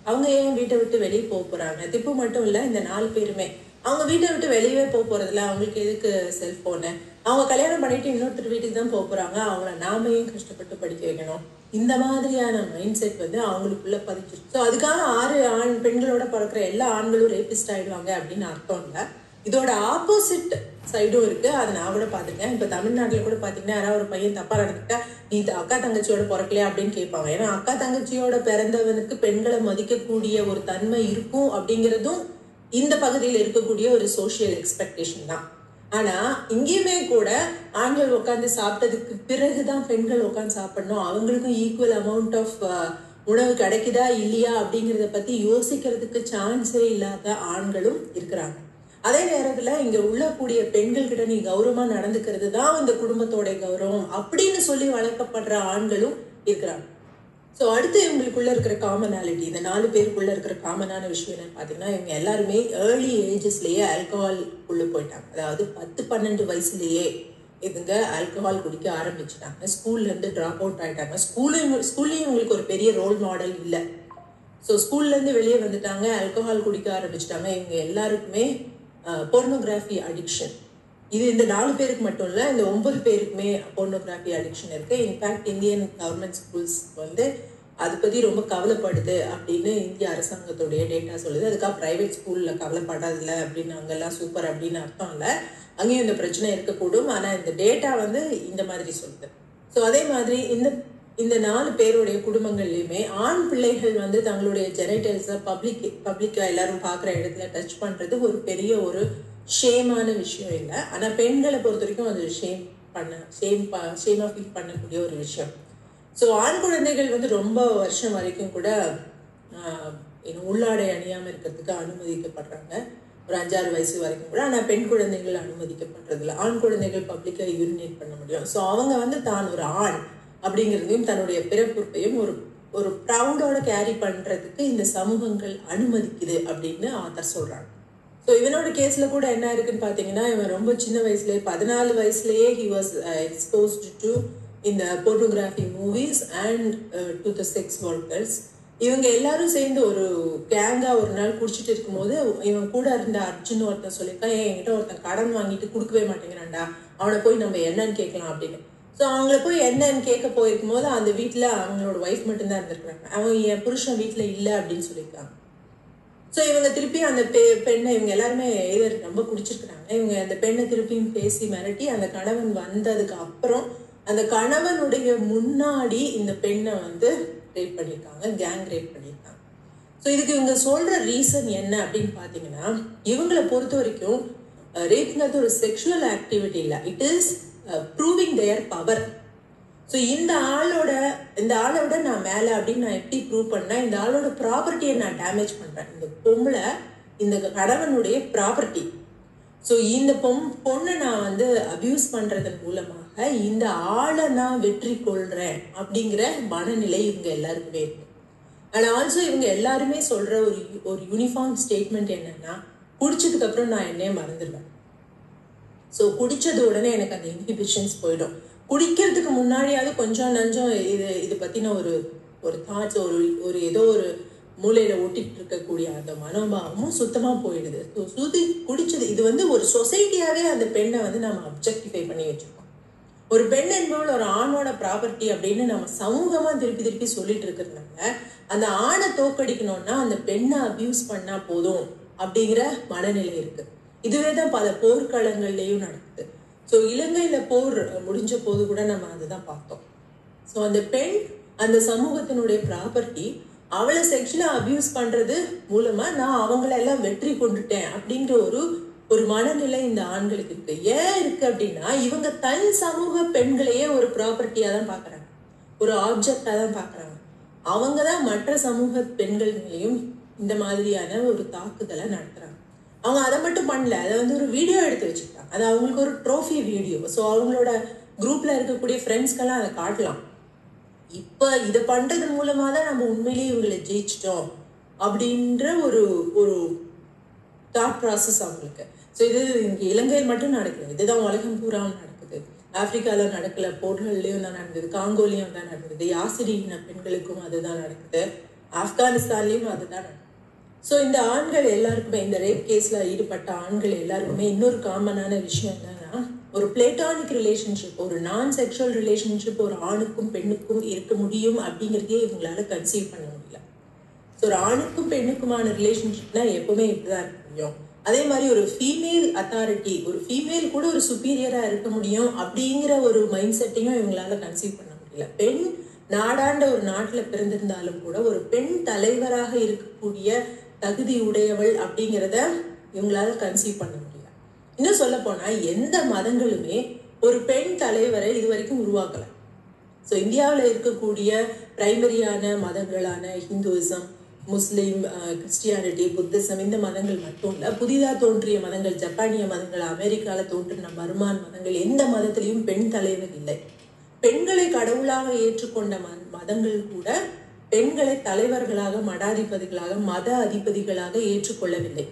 அவங்க ஏன் வீட்டை விட்டு வெளியே போக போறாங்க. திப்பு மட்டும் இல்ல, இந்த 4 பேருமே அவங்க வீட்டை விட்டு வெளியவே போக போறதில்ல, அவங்களுக்கு எதுக்கு செல்போனு, அவங்க கல்யாணம் பண்ணிட்டு இன்னொருத்தர் வீட்டுக்கு தான் போக போறாங்க, அவங்கள நாம ஏன் கஷ்டப்பட்டு படிக்க வைக்கணும். இந்த மாதிரியான மைண்ட் செட் வந்து அவங்களுக்குள்ள பதிச்சிருக்கு. ஸோ அதுக்காக 6 பெண்களோட பிறக்கிற எல்லா ஆண்களும் ரேபிஸ்ட் ஆயிடுவாங்க அப்படின்னு அர்த்தம் இல்லை. இதோட ஆப்போசிட் சைடும் இருக்கு, அதை நான் கூட பார்த்துருக்கேன். இப்போ தமிழ்நாட்டில் கூட பார்த்தீங்கன்னா யாராவது ஒரு பையன் தப்பா நடந்துக்கிட்டா நீ அக்கா தங்கச்சியோட பிறக்கலையா அப்படின்னு கேட்பாங்க. ஏன்னா அக்கா தங்கச்சியோட பிறந்தவனுக்கு பெண்களை மதிக்கக்கூடிய ஒரு தன்மை இருக்கும் அப்படிங்கிறதும் இந்த பகுதியில் இருக்கக்கூடிய ஒரு சோசியல் எக்ஸ்பெக்டேஷன் தான். ஆனா இங்கேயுமே கூட ஆண்கள் உட்காந்து சாப்பிட்டதுக்கு பிறகுதான் பெண்கள் உட்காந்து சாப்பிடணும், அவங்களுக்கும் ஈக்குவல் அமௌண்ட் ஆஃப் உணவு கிடைக்குதா இல்லையா அப்படிங்கிறத பத்தி யோசிக்கிறதுக்கு சான்ஸே இல்லாத ஆண்களும் இருக்கிறாங்க. அதே நேரத்துல இங்க உள்ளக்கூடிய பெண்கள் கிட்ட நீ கௌரவமா நடந்துக்கிறது தான் இந்த குடும்பத்தோட கௌரவம் அப்படின்னு சொல்லி வளர்க்கப்படுற ஆண்களும் இருக்கிறாங்க. ஸோ அடுத்து இவங்களுக்குள்ள இருக்கிற காமனாலிட்டி, இந்த 4 பேருக்குள்ள இருக்கிற காமனான விஷயம் என்னன்னு பார்த்தீங்கன்னா, இவங்க எல்லாருமே ஏர்லி ஏஜஸ்லேயே ஆல்கஹால் உள்ள போயிட்டாங்க. அதாவது 10-12 வயசுலேயே இவங்க ஆல்கஹால் குடிக்க ஆரம்பிச்சுட்டாங்க. ஸ்கூல்லேருந்து ட்ராப் அவுட் ஆகிட்டாங்க. ஸ்கூல்லையும் இவங்களுக்கு ஒரு பெரிய ரோல் மாடல் இல்லை. ஸோ ஸ்கூல்லேருந்து வெளியே வந்துட்டாங்க, ஆல்கஹால் குடிக்க ஆரம்பிச்சுட்டாங்க. இவங்க எல்லாருக்குமே போர்னோகிராஃபி அடிக்ஷன். இது இந்த 4 பேருக்கு மட்டும் இல்லை, இந்த 9 பேருக்குமே போர்னோகிராஃபி அடிக்ஷன் இருக்குது. இன்ஃபேக்ட் இந்தியன் கவர்மெண்ட் ஸ்கூல்ஸ் வந்து அதை பற்றி ரொம்ப கவலைப்படுது அப்படின்னு இந்திய அரசாங்கத்துடைய டேட்டா சொல்லுது. அதுக்காக ப்ரைவேட் ஸ்கூலில் கவலைப்படாதில்ல அப்படின்னு அங்கெல்லாம் சூப்பர் அப்படின்னு அர்த்தம் இல்லை, அங்கேயும் இந்த பிரச்சனை இருக்கக்கூடும். ஆனால் இந்த டேட்டா வந்து இந்த மாதிரி சொல்லுது. ஸோ அதே மாதிரி இந்த 4 பேருடைய குடும்பங்கள்லையுமே ஆண் பிள்ளைகள் வந்து தங்களுடைய ஜெனிட்டல்ஸை பப்ளிக்காக எல்லாரும் பார்க்குற இடத்துல டச் பண்ணுறது ஒரு பெரிய ஒரு ஷேமான விஷயம் இல்லை. ஆனால் பெண்களை பொறுத்த வரைக்கும் அது ஷேமாக ஃபீல் பண்ணக்கூடிய ஒரு விஷயம். ஸோ ஆண் குழந்தைகள் வந்து ரொம்ப வருஷம் வரைக்கும் கூட உள்ளாடை அணியாமல் இருக்கிறதுக்கு அனுமதிக்கப்படுறாங்க, ஒரு 5-6 வயசு வரைக்கும் கூட. ஆனால் பெண் குழந்தைகள் அனுமதிக்கப்படுறதில்ல. ஆண் குழந்தைகள் பப்ளிக்காக யூரினேட் பண்ண முடியும். ஸோ அவங்க வந்து தான் ஒரு ஆண் அப்படிங்கிறதையும் தன்னுடைய பிறப்புறுப்பையும் ஒரு ப்ரௌடோட கேரி பண்ணுறதுக்கு இந்த சமூகங்கள் அனுமதிக்குது அப்படின்னு ஆத்தர் சொல்கிறாங்க. ஸோ இவனோட கேஸில் கூட என்ன இருக்குன்னு பார்த்தீங்கன்னா, இவன் ரொம்ப சின்ன வயசுலேயே 14 வயசுலேயே ஹி வாஸ் எக்ஸ்போஸ்டு டு இந்த pornography movies and to the sex workers. இவங்க எல்லாரும் சேர்ந்து ஒரு கேங்காக ஒரு நாள் குடிச்சிட்டு இருக்கும்போது இவன் கூட இருந்த அர்ஜுன் ஒருத்தன் சொல்லியிருக்கான், என்கிட்ட ஒருத்தன் கடன் வாங்கிட்டு கொடுக்கவே மாட்டேங்கிறான்டா, அவனை போய் நம்ம என்னன்னு கேட்கலாம் அப்படின்னு. ஸோ அவங்கள போய் என்னன்னு கேட்க போயிருக்கும் போது அந்த வீட்டில் அவங்களோட ஒய்ஃப் மட்டும்தான் இருந்திருக்கிறாங்க. அவங்க என் புருஷன் வீட்டில் இல்லை அப்படின்னு சொல்லியிருக்காங்க. ஸோ இவங்க திருப்பி அந்த பெண்ணை இவங்க எல்லாருமே ரொம்ப குடிச்சிருக்கிறாங்க. இவங்க அந்த பெண்ணை திருப்பியும் பேசி மிரட்டி அந்த கணவன் வந்ததுக்கு அப்புறம் அந்த கணவனுடைய முன்னாடி இந்த பெண்ணை வந்து ரேப் பண்ணியிருக்காங்க, கேங் ரேப் பண்ணியிருக்காங்க. ஸோ இதுக்கு இவங்க சொல்கிற ரீசன் என்ன அப்படின்னு பார்த்தீங்கன்னா, இவங்களை பொறுத்த வரைக்கும் ரேப்ங்கிறது ஒரு செக்ஷுவல் ஆக்டிவிட்டி இல்லை, it is proving there power. So இந்த ஆளோட நான் மேலே அப்படின்னு நான் எப்படி ப்ரூவ் பண்ணேன், இந்த ஆளோட ப்ராப்பர்ட்டியை நான் டேமேஜ் பண்ணுறேன். இந்த பொம்பளை இந்த கணவனுடைய ப்ராப்பர்ட்டி. ஸோ இந்த பொண்ணை நான் வந்து அபியூஸ் பண்ணுறதன் மூலமாக இந்த ஆளை நான் வெற்றி கொள்கிறேன் அப்படிங்கிற மனநிலை இவங்க எல்லாருக்குமே இருக்கு. அண்ட் ஆல்சோ இவங்க எல்லாருமே சொல்கிற ஒரு யூனிஃபார்ம் ஸ்டேட்மெண்ட் என்னன்னா, குடிச்சதுக்கு அப்புறம் நான் என்னையே மறந்துடுவேன். ஸோ குடித்தது உடனே எனக்கு அந்த இன்ஹிபிஷன்ஸ் போயிடும். குடிக்கிறதுக்கு முன்னாடியாவது கொஞ்சம் நஞ்சம் இது பற்றின ஒரு தாட்ஸ் ஒரு ஏதோ ஒரு மூளையில் ஒட்டிகிட்டு இருக்கக்கூடிய அந்த மனோபாவமும் சுத்தமாக போயிடுது. ஸோ குடிச்சது இது வந்து ஒரு சொசைட்டியாகவே அந்த பெண்ணை வந்து நம்ம அப்ஜெக்டிஃபை பண்ணி வச்சுருக்கோம். ஒரு பெண் என்பவள் ஒரு ஆணோட ப்ராப்பர்ட்டி அப்படின்னு நம்ம சமூகமாக திருப்பி சொல்லிட்டு இருக்கிறதுனால அந்த ஆணை தோக்கடிக்கணும்னா அந்த பெண்ணை அபியூஸ் பண்ணால் போதும் அப்படிங்கிற மனநிலை இருக்குது. இதுவே தான் பல போர்க்களங்கள்லேயும் நடக்குது. ஸோ இலங்கையில் போர் முடிஞ்ச போது கூட நம்ம அதுதான் பார்த்தோம். ஸோ அந்த பெண் அந்த சமூகத்தினுடைய ப்ராப்பர்ட்டி, அவளை செக்ஷுவலாக அபியூஸ் பண்ணுறது மூலமாக நான் அவங்களெல்லாம் வெற்றி கொண்டுட்டேன் அப்படின்ற ஒரு மனநிலை இந்த ஆண்களுக்கு இருக்கு. ஏன் இருக்கு அப்படின்னா, இவங்க தன் சமூக பெண்களையே ஒரு ப்ராப்பர்ட்டியாக தான் பார்க்குறாங்க, ஒரு ஆப்ஜெக்டாக தான் பார்க்குறாங்க. அவங்க தான் மற்ற சமூக பெண்களையும் இந்த மாதிரியான ஒரு தாக்குதலை நடத்துகிறாங்க. அவங்க அதை மட்டும் பண்ணல, அதை வந்து ஒரு வீடியோ எடுத்து வச்சுக்கிட்டாங்க. அது அவங்களுக்கு ஒரு ட்ரோஃபி வீடியோ. ஸோ அவங்களோட குரூப்பில் இருக்கக்கூடிய ஃப்ரெண்ட்ஸ்க்கெல்லாம் அதை காட்டலாம். இப்போ இதை பண்ணுறது மூலமாக தான் நம்ம உண்மையிலேயே இவங்களை ஜெயிச்சிட்டோம் அப்படின்ற ஒரு தாட் ப்ராசஸ் அவங்களுக்கு. ஸோ இது இங்கே இலங்கையில் மட்டும் நடக்குது, இதுதான் உலகம் பூராவும் நடக்குது. ஆப்பிரிக்காவில் நடக்கல, போர்ட்கள்லையும் தான் நடந்தது, காங்கோலையும் தான் நடந்தது, யாசிரின பெண்களுக்கும் அதுதான் நடக்குது, ஆப்கானிஸ்தான்லேயும் அதுதான் நடக்குது. ஸோ இந்த ஆண்கள் எல்லாருக்குமே, இந்த ரேப் கேஸில் ஈடுபட்ட ஆண்கள் எல்லாருக்குமே இன்னொரு காமனான விஷயம் என்னன்னா, ஒரு பிளேட்டானிக் ரிலேஷன்ஷிப், ஒரு நான் செக்ஷுவல் ரிலேஷன்ஷிப் ஒரு ஆணுக்கும் பெண்ணுக்கும் இருக்க முடியும் அப்படிங்கிறதே இவங்களால கன்சீவ் பண்ண முடியல. ஸோ ஒரு ஆணுக்கும் பெண்ணுக்குமான ரிலேஷன்ஷிப்னா எப்பவுமே இப்படிதான் இருக்க முடியும். அதே மாதிரி ஒரு ஃபீமேல் அத்தாரிட்டி, ஒரு ஃபீமேல் கூட ஒரு சுப்பீரியராக இருக்க முடியும் அப்படிங்கிற ஒரு மைண்ட் செட்டையும் இவங்களால கன்சீவ் பண்ண முடியல. பெண் நாடாண்ட ஒரு நாட்டில் பிறந்திருந்தாலும் கூட ஒரு பெண் தலைவராக இருக்கக்கூடிய தகுதி உடையவள் அப்படிங்கிறத இவங்களால கன்சீவ் பண்ண முடியல. இன்னும் சொல்ல போனா எந்த மதங்களுமே ஒரு பெண் தலைவரை இது வரைக்கும் உருவாக்கல. ஸோ இந்தியாவில் இருக்கக்கூடிய பிரைமரியான மதங்களான ஹிந்துவிசம், முஸ்லீம், கிறிஸ்டியானிட்டி, புத்திசம், இந்த மதங்கள் மட்டும் இல்லை, புதிதாக தோன்றிய மதங்கள், ஜப்பானிய மதங்கள், அமெரிக்காவில் தோன்றின மர்மான் மதங்கள், எந்த மதத்திலையும் பெண் தலைவர் இல்லை. பெண்களை கடவுளாக ஏற்றுக்கொண்ட மதங்கள் கூட பெண்களை தலைவர்களாக, மடாதிபதிகளாக, மத அதிபதிகளாக ஏற்றுக்கொள்ளவில்லை.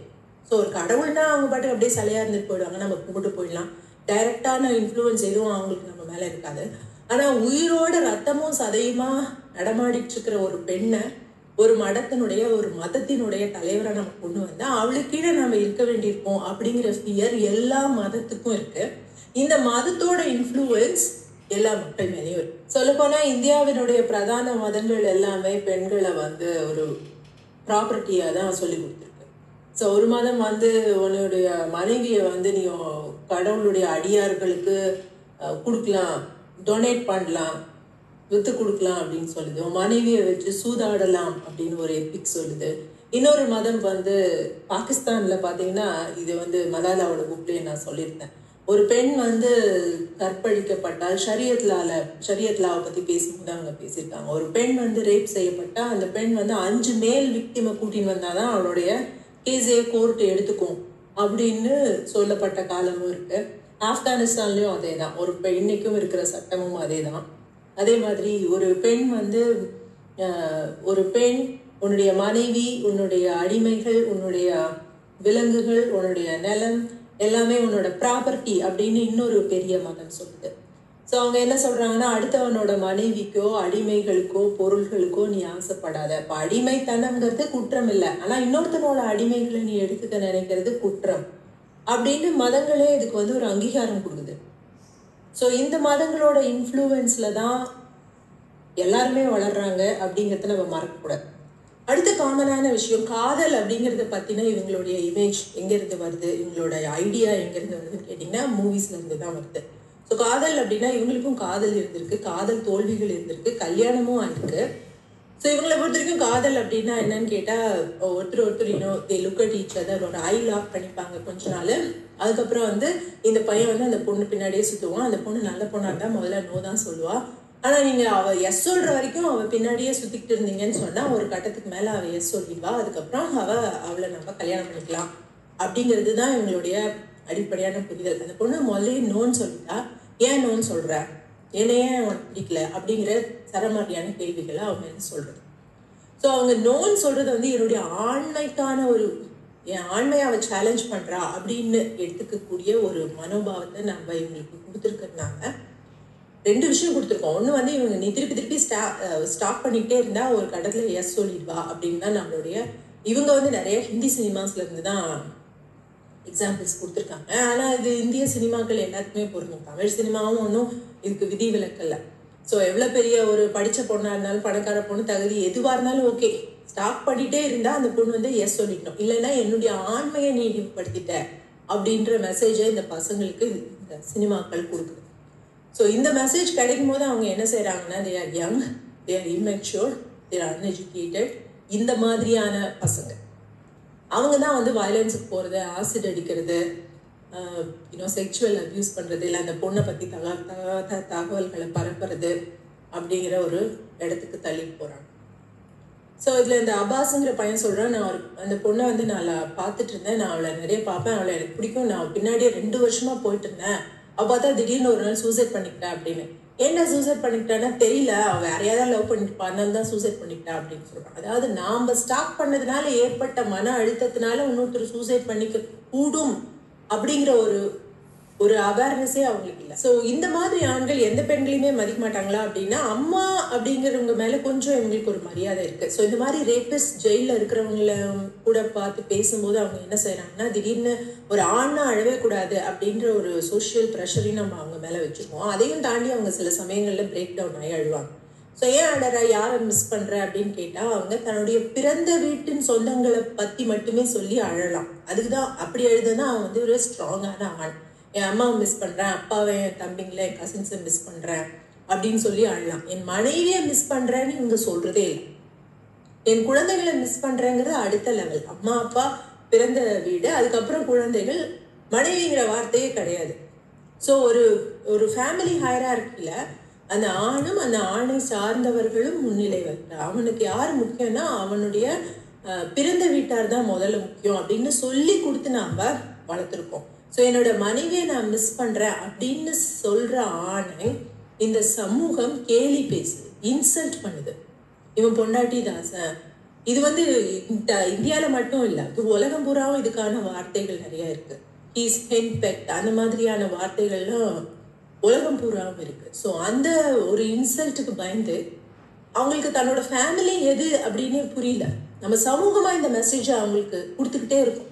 ஸோ ஒரு கடவுள்னா அவங்க பாட்டுக்கு அப்படியே சிலையா இருந்துட்டு போயிடுவாங்க, நம்ம கும்பிட்டு போயிடலாம், டைரக்டான இன்ஃப்ளூயன்ஸ் எதுவும் அவங்களுக்கு நம்ம மேலே இருக்காது. ஆனால் உயிரோட ரத்தமும் சதையுமா நடமாடிட்டு இருக்கிற ஒரு பெண்ணை ஒரு மடத்தினுடைய, ஒரு மதத்தினுடைய தலைவரை நம்ம கொண்டு வந்தா அவளுக்கு கீழே நம்ம இருக்க வேண்டியிருப்போம் அப்படிங்கிற ஃபியர் எல்லா மதத்துக்கும் இருக்கு. இந்த மதத்தோட இன்ஃப்ளூயன்ஸ் எல்லா மக்கள் மேலேயும் இருக்கு. சொல்ல போனா இந்தியாவினுடைய பிரதான மதங்கள் எல்லாமே பெண்களை ஒரு ப்ராப்பர்ட்டியா தான் சொல்லி கொடுத்துருக்கு. ஸோ ஒரு மதம் உன்னுடைய மனைவியை நீ கடவுளுடைய அடியார்களுக்கு கொடுக்கலாம், டொனேட் பண்ணலாம், வித்து கொடுக்கலாம் அப்படின்னு சொல்லுது. உன் மனைவியை வச்சு சூதாடலாம் அப்படின்னு ஒரு எபிக் சொல்லுது. இன்னொரு மதம் பாகிஸ்தான்ல பாத்தீங்கன்னா, இது மலாலாவோட புக்லயே நான் சொல்லியிருந்தேன், ஒரு பெண் கற்பழிக்கப்பட்டால் ஷரியத்லாவை பத்தி பேசும்போது அவங்க பேசியிருக்காங்க. ஒரு பெண் ரேப் செய்யப்பட்டா அந்த பெண் 5 மேல் விக்டிமை கூட்டின்னு வந்தாதான் அவளுடைய கேஸே கோர்ட்டு எடுத்துக்கும் அப்படின்னு சொல்லப்பட்ட காலமும் இருக்கு. ஆப்கானிஸ்தான்லயும் அதே தான், ஒரு இன்னைக்கும் இருக்கிற சட்டமும் அதே தான். அதே மாதிரி ஒரு பெண் உன்னுடைய மனைவி, உன்னுடைய அடிமைகள், உன்னுடைய விலங்குகள், உன்னுடைய நிலம் எல்லாமே உன்னோட ப்ராப்பர்ட்டி அப்படின்னு இன்னொரு பெரிய மதம் சொல்லுது. ஸோ அவங்க என்ன சொல்றாங்கன்னா, அடுத்தவனோட மனைவிக்கோ அடிமைகளுக்கோ பொருள்களுக்கோ நீ ஆசைப்படாத. இப்போ அடிமைத்தனம்ங்கிறது குற்றம் இல்லை, ஆனா இன்னொருத்தனோட அடிமைகளை நீ எடுத்துக்க நினைக்கிறது குற்றம் அப்படின்னு மதங்களே இதுக்கு ஒரு அங்கீகாரம் கொடுக்குது. ஸோ இந்த மதங்களோட இன்ஃப்ளூயன்ஸ்ல தான் எல்லாருமே வளர்றாங்க அப்படிங்கிறத நம்ம மறக்கக்கூடாது. அடுத்த காமனான விஷயம் காதல் அப்படிங்கிறத பத்தின இவங்களுடைய இமேஜ் எங்கிருந்து வருது, இவங்களோட ஐடியா எங்கிருந்து வருதுன்னு கேட்டீங்கன்னா மூவிஸ்ல இருந்து தான் வருது. ஸோ காதல் அப்படின்னா இவங்களுக்கும் காதல் இருந்திருக்கு, காதல் தோல்விகள் இருந்திருக்கு, கல்யாணமும் ஆயிருக்கு. ஸோ இவங்களை பொறுத்த வரைக்கும் காதல் அப்படின்னா என்னன்னு கேட்டா, ஒருத்தர் they look at each other, ஒரு ஐ லாக் பண்ணிப்பாங்க கொஞ்ச நாள். அதுக்கப்புறம் இந்த பையன் அந்த பொண்ணு பின்னாடியே சுத்துவான். அந்த பொண்ணு நல்ல பொண்ணா இருந்தா முதல்ல நோ தான் சொல்லுவா. ஆனா நீங்க அவ எஸ் சொல்ற வரைக்கும் அவ பின்னாடியே சுத்திக்கிட்டு இருந்தீங்கன்னு சொன்னா ஒரு கட்டத்துக்கு மேல அவ எஸ் சொல்லிடுவா. அதுக்கப்புறம் அவளை நம்ம கல்யாணம் பண்ணிக்கலாம் அப்படிங்கிறது தான் இவங்களுடைய அடிப்படையான புரிதல். அந்த பொண்ணு முதல்ல நோன்னு சொல்லிட்டா, ஏன் நோன்னு சொல்ற, என்னையே உனக்கு பிடிக்கல அப்படிங்கிற சரமாரியான கேள்விகளை அவங்க என்ன சொல்றது. ஸோ அவங்க நோன்னு சொல்றது என்னுடைய ஆண்மைக்கான என் ஆண்மையை அவ சேலஞ்ச் பண்றா அப்படின்னு எடுத்துக்கக்கூடிய ஒரு மனோபாவத்தை நம்ம இவங்களுக்கு கொடுத்துருக்கிறதுனால 2 விஷயம் கொடுத்துருக்கோம். ஒன்று இவங்க நீ திருப்பி ஸ்டாப் பண்ணிக்கிட்டே இருந்தா ஒரு கடத்துல எஸ் சொல்லிடுவா அப்படின்னு தான் நம்மளுடைய இவங்க நிறைய ஹிந்தி சினிமாஸ்ல இருந்து தான் எக்ஸாம்பிள்ஸ் கொடுத்துருக்காங்க. ஆனா இது இந்திய சினிமாக்கள் எல்லாத்துக்குமே பொருந்தும். தமிழ் சினிமாவும் ஒன்றும் இதுக்கு விதி விலக்கல்ல. ஸோ எவ்வளோ பெரிய ஒரு படித்த பொண்ணாக இருந்தாலும், பணக்கார பொண்ணு, தகுதி எதுவாக இருந்தாலும் ஓகே, ஸ்டாப் பண்ணிட்டே இருந்தா அந்த பொண்ணு எஸ் சொல்லிக்கணும். இல்லைன்னா என்னுடைய ஆண்மையை நீ இழிவுபடுத்திட்ட அப்படின்ற மெசேஜை இந்த பசங்களுக்கு இந்த சினிமாக்கள் கொடுக்குது. ஸோ இந்த மெசேஜ் கிடைக்கும் போது அவங்க என்ன செய்யறாங்கன்னா, they are young, they are immature, they are uneducated. இந்த மாதிரியான பசங்க அவங்க தான் வயலன்ஸுக்கு போகிறது, ஆசிட் அடிக்கிறது, செக்ஷுவல் அப்யூஸ் பண்ணுறது, இல்லை அந்த பொண்ணை பற்றி தகவல்களை பரப்புறது அப்படிங்கிற ஒரு இடத்துக்கு தள்ளிட்டு போகிறாங்க. ஸோ இதில் இந்த அப்பாஸுங்கிற பையன் சொல்கிறான், நான் அந்த பொண்ணை நான் பார்த்துட்டு இருந்தேன், நான் அவளை நிறைய பார்ப்பேன், அவளை எனக்கு பிடிக்கும், நான் பின்னாடியே 2 வருஷமாக போயிட்டு இருந்தேன், அவள் பார்த்தா திடீர்னு ஒரு நாள் சூசைட் பண்ணிக்கிட்டேன் அப்படின்னு. ஏன்னா சூசைட் பண்ணிக்கிட்டான்னா தெரியல, அவன் வேற யாராவது லவ் பண்ணிட்டு அதனால தான் சூசைட் பண்ணிக்கிட்டா அப்படின்னு சொல்றான். அதாவது நாம ஸ்டாக் பண்ணதுனால ஏற்பட்ட மன அழுத்தத்தினால இன்னொருத்தர் சூசைட் பண்ணிக்க கூடும் அப்படிங்கிற ஒரு அவேர்னஸே அவங்களுக்கு இல்லை. ஸோ இந்த மாதிரி ஆண்கள் எந்த பெண்களையுமே மதிக்க மாட்டாங்களா அப்படின்னா, அம்மா அப்படிங்கிறவங்க மேல கொஞ்சம் இவங்களுக்கு ஒரு மரியாதை இருக்கு. ஸோ இந்த மாதிரி ரேபிஸ்ட் ஜெயில இருக்கிறவங்கள கூட பார்த்து பேசும்போது அவங்க என்ன செய்யறாங்கன்னா, திடீர்னு ஒரு ஆணா அழவே கூடாது அப்படின்ற ஒரு சோஷியல் ப்ரெஷரையும் நம்ம அவங்க மேல வச்சிருக்கோம். அதையும் தாண்டி அவங்க சில சமயங்கள்ல பிரேக் டவுன் ஆகி அழுவாங்க. ஸோ ஏன் அழற, யாரை மிஸ் பண்ற அப்படின்னு கேட்டா, அவங்க தன்னுடைய பிறந்த வீட்டின் சொந்தங்களை பத்தி மட்டுமே சொல்லி அழலாம். அதுக்குதான் அப்படி அழுதுன்னா அவன் வந்து ஒரு ஸ்ட்ராங்கான ஆண். என் அம்மாவை மிஸ் பண்றேன், அப்பாவை, என் தம்பிங்களை, என் கசின்ஸை மிஸ் பண்றேன் அப்படின்னு சொல்லி அழலாம். என் மனைவியை மிஸ் பண்றேன்னு இவங்க சொல்றதே இல்லை. என் குழந்தைகளை மிஸ் பண்றேங்கிறது அடுத்த லெவல். அம்மா அப்பா பிறந்த வீடு, அதுக்கப்புறம் குழந்தைகள், மனைவிங்கிற வார்த்தையே கிடையாது. ஸோ ஒரு ஃபேமிலி ஹைரார்க்கில அந்த ஆணும் அந்த ஆணை சார்ந்தவர்களும் முன்னிலை வைக்கிறார். அவனுக்கு யார் முக்கியம்னா அவனுடைய பிறந்த வீட்டார் தான் முதல்ல முக்கியம் அப்படின்னு சொல்லி கொடுத்து நாம வளர்த்துருக்கோம். ஸோ என்னோட மனைவியை நான் மிஸ் பண்றேன் அப்படின்னு சொல்ற ஆணை இந்த சமூகம் கேலி பேசுது, இன்சல்ட் பண்ணுது. இவன் பொண்டாட்டி தாசன். இது வந்து இந்தியாவில் மட்டும் இல்லை, இது உலகம் பூராவும் இதுக்கான வார்த்தைகள் நிறைய இருக்கு. ஹீஸ் ஹென் பெட், அந்த மாதிரியான வார்த்தைகள்லாம் உலகம் பூராவும் இருக்கு. ஸோ அந்த ஒரு இன்சல்ட்டுக்கு பயந்து அவங்களுக்கு தன்னோட ஃபேமிலி எது அப்படின்னு புரியல. நம்ம சமூகமா இந்த மெசேஜை அவங்களுக்கு கொடுத்துக்கிட்டே இருக்கும்.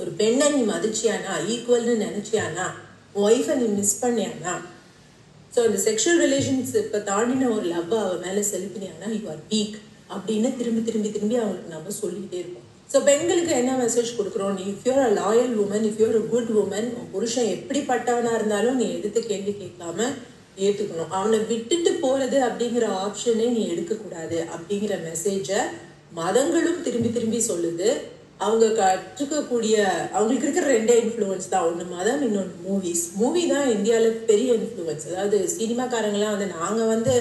ஒரு பெண்ணை நீ மதிச்சியானா, ஈக்குவல்னு நினைச்சியானா, உன் ஒய்ஃபை நீ மிஸ் பண்ணியானா, ஸோ அந்த செக்ஷுவல் ரிலேஷன்ஷிப்பை தாண்டின ஒரு லவ் அவ மேலே செலுத்தினியானா யூ ஆர் வீக் அப்படின்னு திரும்பி திரும்பி திரும்பி அவங்களுக்கு நம்ம சொல்லிக்கிட்டே இருக்கோம். ஸோ பெண்களுக்கு என்ன மெசேஜ் கொடுக்குறோம், நீ if you're a loyal woman, if you're a good woman, உன் புருஷன் எப்படிப்பட்டவனா இருந்தாலும் நீ எதிர்த்து கேள்வி கேட்காம ஏற்றுக்கணும். அவனை விட்டுட்டு போறது அப்படிங்கிற ஆப்ஷனே நீ எடுக்கக்கூடாது அப்படிங்கிற மெசேஜை மதங்களும் திரும்பி திரும்பி சொல்லுது. அவங்க கற்றுக்கக்கூடிய அவங்களுக்கு இருக்கிற ரெண்டே இன்ஃப்ளூயன்ஸ் தான், ஒன்று மதம், இன்னொன்று மூவிஸ். மூவி தான் இந்தியாவில் பெரிய இன்ஃப்ளூயன்ஸ். அதாவது சினிமாக்காரங்களாம் வந்து நாங்கள் வந்து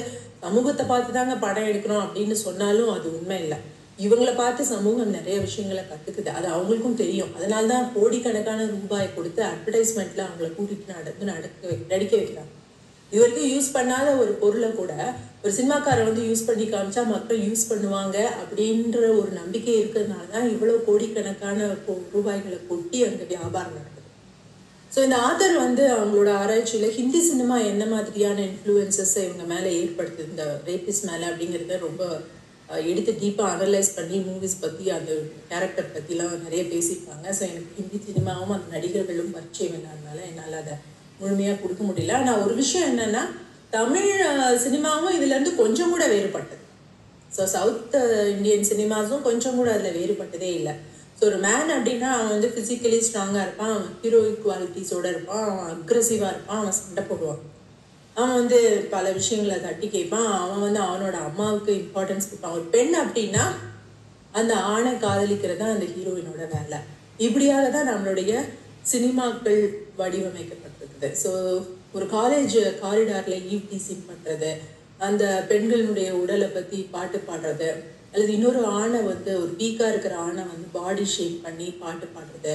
சமூகத்தை பார்த்து தாங்க படம் எடுக்கிறோம் அப்படின்னு சொன்னாலும் அது உண்மை இல்லை. இவங்களை பார்த்து சமூகம் நிறைய விஷயங்களை கற்றுக்குது, அது அவங்களுக்கும் தெரியும். அதனால தான் கோடிக்கணக்கான ரூபாய் கொடுத்து அட்வர்டைஸ்மெண்ட்ல அவங்கள கூட்டிட்டு நடிக்க வைக்கிறாங்க. இது வரைக்கும் யூஸ் பண்ணாத ஒரு பொருளை கூட ஒரு சினிமாக்காரை வந்து யூஸ் பண்ணி காமிச்சா மக்கள் யூஸ் பண்ணுவாங்க அப்படின்ற ஒரு நம்பிக்கை இருக்கிறதுனால தான் இவ்வளோ கோடிக்கணக்கான ரூபாய்களை கொட்டி அங்கே வியாபாரம் நடக்குது. ஸோ இந்த ஆத்தர் வந்து அவங்களோட ஆராய்ச்சியில் ஹிந்தி சினிமா என்ன மாதிரியான இன்ஃப்ளூயன்சஸை இவங்க மேலே ஏற்படுத்துது இந்த ரேபிஸ் மேலே அப்படிங்கிறத ரொம்ப எடுத்து டீப்பாக அனலைஸ் பண்ணி மூவிஸ் பற்றி அந்த கேரக்டர் பற்றிலாம் நிறைய பேசியிருக்காங்க. ஸோ எனக்கு ஹிந்தி சினிமாவும் அந்த நடிகர்களும் பரிச்சயம் இல்லாதனால என்னால் அதை முழுமையாக கொடுக்க முடியல. ஆனால் ஒரு விஷயம் என்னன்னா, தமிழ் சினிமாவும் இதுலேருந்து கொஞ்சம் கூட வேறுபட்டது. ஸோ சவுத் இந்தியன் சினிமாஸும் கொஞ்சம் கூட அதில் வேறுபட்டதே இல்லை. ஸோ ஒரு மேன் அப்படின்னா அவன் வந்து ஃபிசிக்கலி ஸ்ட்ராங்காக இருப்பான், அவன் ஹீரோயிக் குவாலிட்டிஸோடு இருப்பான், அவன் அக்ரெசிவாக இருப்பான், அவன் சண்டை போடுவான், அவன் வந்து பல விஷயங்களை தட்டி கேட்பான், அவன் வந்து அவனோட அம்மாவுக்கு இம்பார்ட்டன்ஸ் கொடுப்பான். ஒரு பெண் அப்படின்னா அந்த ஆணை காதலிக்கிறது தான் அந்த ஹீரோயினோட வேலை. இப்படியாக தான் நம்மளுடைய சினிமாக்கள் வடிவமைக்கப்பட்டிருக்குது. ஸோ ஒரு காலேஜ் காரிடாரில் ஈவ் டீசிங் பண்ணுறது, அந்த பெண்களுடைய உடலை பற்றி பாட்டு பாடுறது, அல்லது இன்னொரு ஆணை வந்து ஒரு வீக்காக இருக்கிற ஆணை வந்து பாடி ஷேப் பண்ணி பாட்டு பாடுறது,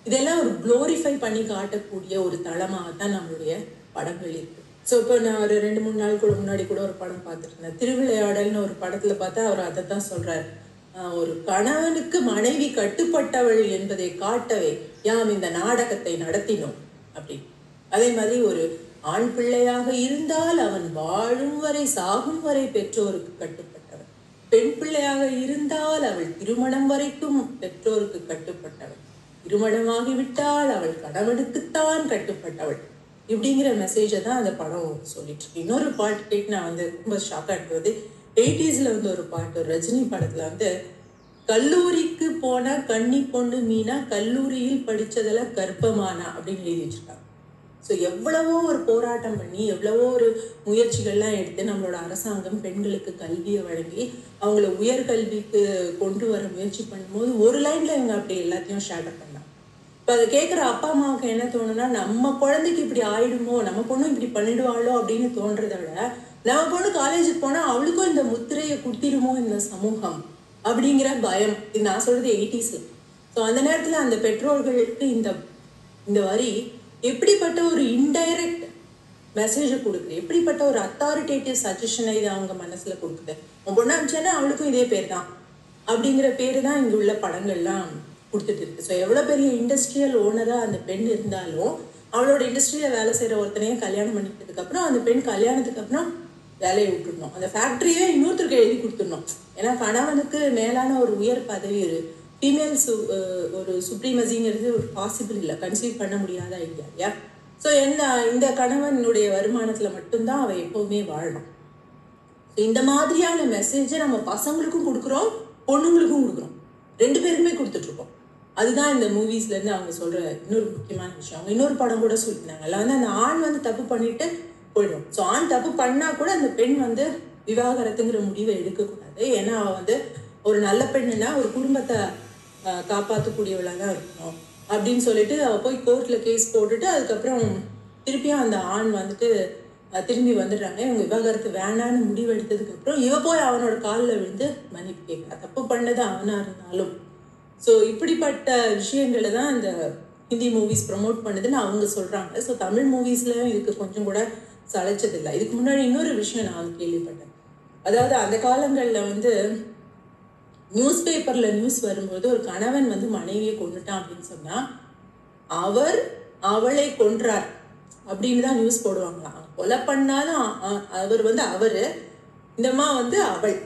இதெல்லாம் ஒரு க்ளோரிஃபை பண்ணி காட்டக்கூடிய ஒரு தளமாக தான் நம்மளுடைய படங்கள் இருக்குது. ஸோ இப்போ நான் ஒரு 2-3 நாள் கூட முன்னாடி கூட ஒரு படம் பார்த்துட்டு இருந்தேன். திருவிளையாடல்னு ஒரு படத்தில் பார்த்தா அவர் அதை தான் சொல்கிறார், ஒரு கணவனுக்கு மனைவி கட்டுப்பட்டவள் என்பதை காட்டவே யாம் இந்த நாடகத்தை நடத்தினோம் அப்படின்னு. அதே மாதிரி ஒரு ஆண் பிள்ளையாக இருந்தால் அவன் வாழும் வரை சாகும் வரை பெற்றோருக்கு கட்டுப்பட்டவள், பெண் பிள்ளையாக இருந்தால் அவள் திருமணம் வரைக்கும் பெற்றோருக்கு கட்டுப்பட்டவள், திருமணமாகிவிட்டால் அவள் கணவனுக்குத்தான் கட்டுப்பட்டவள், இப்படிங்கிற மெசேஜை தான் அந்த படம் சொல்லிட்டு இருக்கு. இன்னொரு பாட்டு கேட்டு நான் வந்து ரொம்ப ஷாக்காக இருக்கிறது, 80s வந்து ஒரு பாட்டு, ஒரு ரஜினி படத்துல வந்து கல்லூரிக்கு போனா கன்னி பொண்ணு மீனா, கல்லூரியில் படிச்சதெல்லாம் கர்ப்பமானா அப்படின்னு எழுதி வச்சிருக்காங்க. ஸோ எவ்வளவோ ஒரு போராட்டம் பண்ணி எவ்வளவோ ஒரு முயற்சிகள்லாம் எடுத்து நம்மளோட அரசாங்கம் பெண்களுக்கு கல்வியை வழங்கி அவங்கள உயர்கல்விக்கு கொண்டு வர முயற்சி பண்ணும்போது ஒரு லைன்ல இவங்க அப்படி எல்லாத்தையும் ஷேட்டர் பண்ணாங்க. இப்போ அதை கேட்குற அப்பா அம்மாவுக்கு என்ன தோணுன்னா, நம்ம குழந்தைக்கு இப்படி ஆயிடுமோ, நம்ம பொண்ணு இப்படி பண்ணிடுவாளோ அப்படின்னு தோன்றதை விட, நம்ம பொண்ணு காலேஜுக்கு போனால் அவளுக்கும் இந்த முத்திரையை குத்திடுமோ இந்த சமூகம் அப்படிங்கிற பயம். இது நான் சொல்றது 80s. ஸோ அந்த நேரத்தில் அந்த பெற்றோர்களுக்கு இந்த வரி எப்படிப்பட்ட ஒரு இன்டைரக்ட் மெசேஜை கொடுக்குது, எப்படிப்பட்ட ஒரு அத்தாரிட்டேட்டிவ் சஜஷனை இது அவங்க மனசுல கொடுக்குது. உன் பொண்ணு அனுப்பிச்சேன்னா அவளுக்கும் இதே பேர் தான் அப்படிங்கிற பேரு தான் இங்க உள்ள படங்கள்லாம் கொடுத்துட்டு இருக்கு. ஸோ எவ்வளவு பெரிய இண்டஸ்ட்ரியல் ஓனரா அந்த பெண் இருந்தாலும் அவளோட இண்டஸ்ட்ரியில வேலை செய்யற ஒருத்தனையும் கல்யாணம் பண்ணிக்கிட்டதுக்கு அப்புறம் அந்த பெண் கல்யாணத்துக்கு அப்புறம் வேலையை விட்டுடணும், அந்த ஃபேக்டரியே இன்னொருத்தருக்கு எழுதி கொடுத்துடணும். ஏன்னா கணவனுக்கு மேலான ஒரு உயர் பதவி, ஒரு ஃபீமேல் ஒரு சுப்ரீமசிங்கிறது ஒரு பாசிபிள் இல்லை, கன்சீவ் பண்ண முடியாத ஐடியா இல்லையா. ஸோ இந்த கணவனுடைய வருமானத்துல மட்டும்தான் அவ எப்பவுமே வாழணும். இந்த மாதிரியான மெசேஜை நம்ம பசங்களுக்கும் கொடுக்குறோம், பொண்ணுங்களுக்கும் கொடுக்குறோம், 2 பேருக்குமே கொடுத்துட்டு இருக்கோம். அதுதான் இந்த மூவிஸ்ல இருந்து அவங்க சொல்ற இன்னொரு முக்கியமான விஷயம். அவங்க இன்னொரு படம் கூட சொல்லியிருந்தாங்க, அதில் வந்து அந்த ஆண் வந்து தப்பு பண்ணிட்டு போயிடும். ஸோ ஆண் தப்பு பண்ணா கூட அந்த பெண் வந்து விவாகரத்துங்கிற முடிவை எடுக்கக்கூடாது. ஏன்னா அவ வந்து ஒரு நல்ல பெண்ணுன்னா ஒரு குடும்பத்தை காப்பாற்றக்கூடியவளாக தான் இருக்கணும் அப்படின்னு சொல்லிட்டு அவ போய் கோர்ட்ல கேஸ் போட்டுட்டு அதுக்கப்புறம் திருப்பியும் அந்த ஆண் வந்துட்டு திரும்பி வந்துடுறாங்க. இவங்க விவாகரத்து வேணான்னு முடிவு எடுத்ததுக்கு அப்புறம் இவ போய் அவனோட காலில் விழுந்து மன்னிப்பு கேட்கறா, தப்பு பண்ணது அவனா இருந்தாலும். ஸோ இப்படிப்பட்ட விஷயங்களை தான் இந்த ஹிந்தி மூவிஸ் ப்ரமோட் பண்ணுதுன்னு அவங்க சொல்றாங்க. ஸோ தமிழ் மூவிஸ்லயும் இதுக்கு கொஞ்சம் கூட சளைச்சதில்லை. இதுக்கு முன்னாடி இன்னொரு விஷயம் நான் கேள்விப்பட்டேன். அதாவது அந்த காலங்களில் வந்து நியூஸ் பேப்பர்ல நியூஸ் வரும்போது ஒரு கணவன் வந்து மனைவியை கொண்டுட்டான் அப்படின்னு சொன்னா அவர் அவளை கொன்றார் அப்படின்னு தான் நியூஸ் போடுவாங்க. கொலை பண்ணாலும் அவர் வந்து அவரு, இந்தம்மா வந்து அவள்.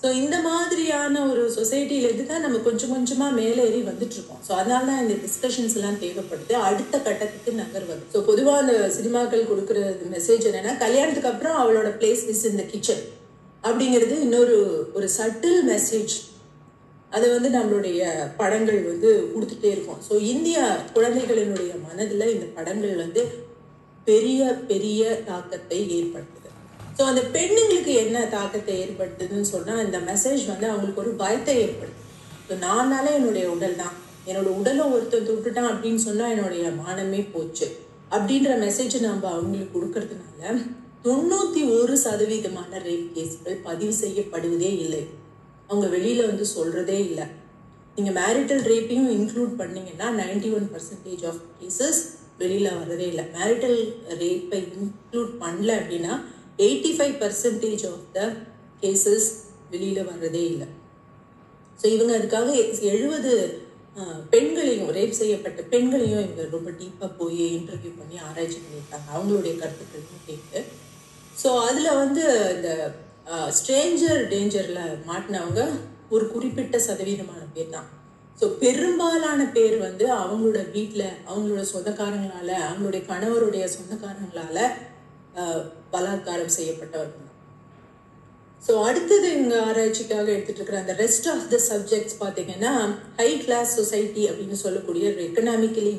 ஸோ இந்த மாதிரியான ஒரு சொசைட்டில இருந்து தான் நம்ம கொஞ்சம் கொஞ்சமா மேலேறி வந்துட்டு இருக்கோம். ஸோ அதனால தான் இந்த டிஸ்கஷன்ஸ் எல்லாம் தேவைப்படுது, அடுத்த கட்டத்துக்கு நகர்வது. ஸோ பொதுவாக அந்த சினிமாக்கள் கொடுக்குற மெசேஜ் என்னன்னா, கல்யாணத்துக்கு அப்புறம் அவளோட பிளேஸ் இஸ் இந்த கிச்சன் அப்படிங்கிறது இன்னொரு ஒரு சட்டில் மெசேஜ். அதை வந்து நம்மளுடைய படங்கள் வந்து கொடுத்துட்டே இருக்கும். ஸோ இந்திய குழந்தைகளினுடைய மனதில் இந்த படங்கள் வந்து பெரிய பெரிய தாக்கத்தை ஏற்படுத்துது. ஸோ அந்த பெண்ணுங்களுக்கு என்ன தாக்கத்தை ஏற்படுத்துதுன்னு சொன்னால், இந்த மெசேஜ் வந்து அவங்களுக்கு ஒரு பயத்தை ஏற்படுத்துது. ஸோ நானால என்னுடைய உடல் தான், என்னோட உடலை ஒருத்தர் தொட்டுட்டான் அப்படின்னு சொன்னால் என்னுடைய மானமே போச்சு அப்படின்ற மெசேஜை நம்ம அவங்களுக்கு கொடுக்கறதுனால 91% ரேப் கேஸ்கள் பதிவு செய்யப்படுவதே இல்லை. அவங்க வெளியில வந்து சொல்றதே இல்லை. நீங்க மேரிட்டல் ரேப்பையும் இன்க்ளூட் பண்ணீங்கன்னா 91% ஆஃப் கேசஸ் வெளியில வரதே இல்லை. மேரிட்டல் ரேப்பை இன்க்ளூட் பண்ணல அப்படின்னா 85% ஆஃப் த கேசஸ் வெளியில வர்றதே இல்லை. ஸோ இவங்க அதுக்காக 70 பெண்களையும், ரேப் செய்யப்பட்ட பெண்களையும் இவங்க ரொம்ப டீப்பாக போய் இன்டர்வியூ பண்ணி ஆராய்ச்சி பண்ணியிருக்காங்க, அவங்களுடைய கருத்துக்களையும் கேட்டு. ஸோ அதில் வந்து இந்த ஸ்ட்ரேஞ்சர் டேஞ்சரில் மாட்டினவங்க ஒரு குறிப்பிட்ட சதவீதமான பேர் தான். ஸோ பெரும்பாலான பேர் வந்து அவங்களோட வீட்டில் அவங்களோட சொந்தக்காரங்களால, அவங்களுடைய கணவருடைய சொந்தக்காரங்களால பலாத்காரம் செய்யப்பட்டவர்கள். ஸோ அடுத்தது இங்கே ஆராய்ச்சிக்காக எடுத்துட்டு இருக்கிற அந்த ரெஸ்ட் ஆஃப் த சப்ஜெக்ட்ஸ் பார்த்தீங்கன்னா, ஹை கிளாஸ் சொசைட்டி அப்படின்னு சொல்லக்கூடிய எக்கனாமிக்கலி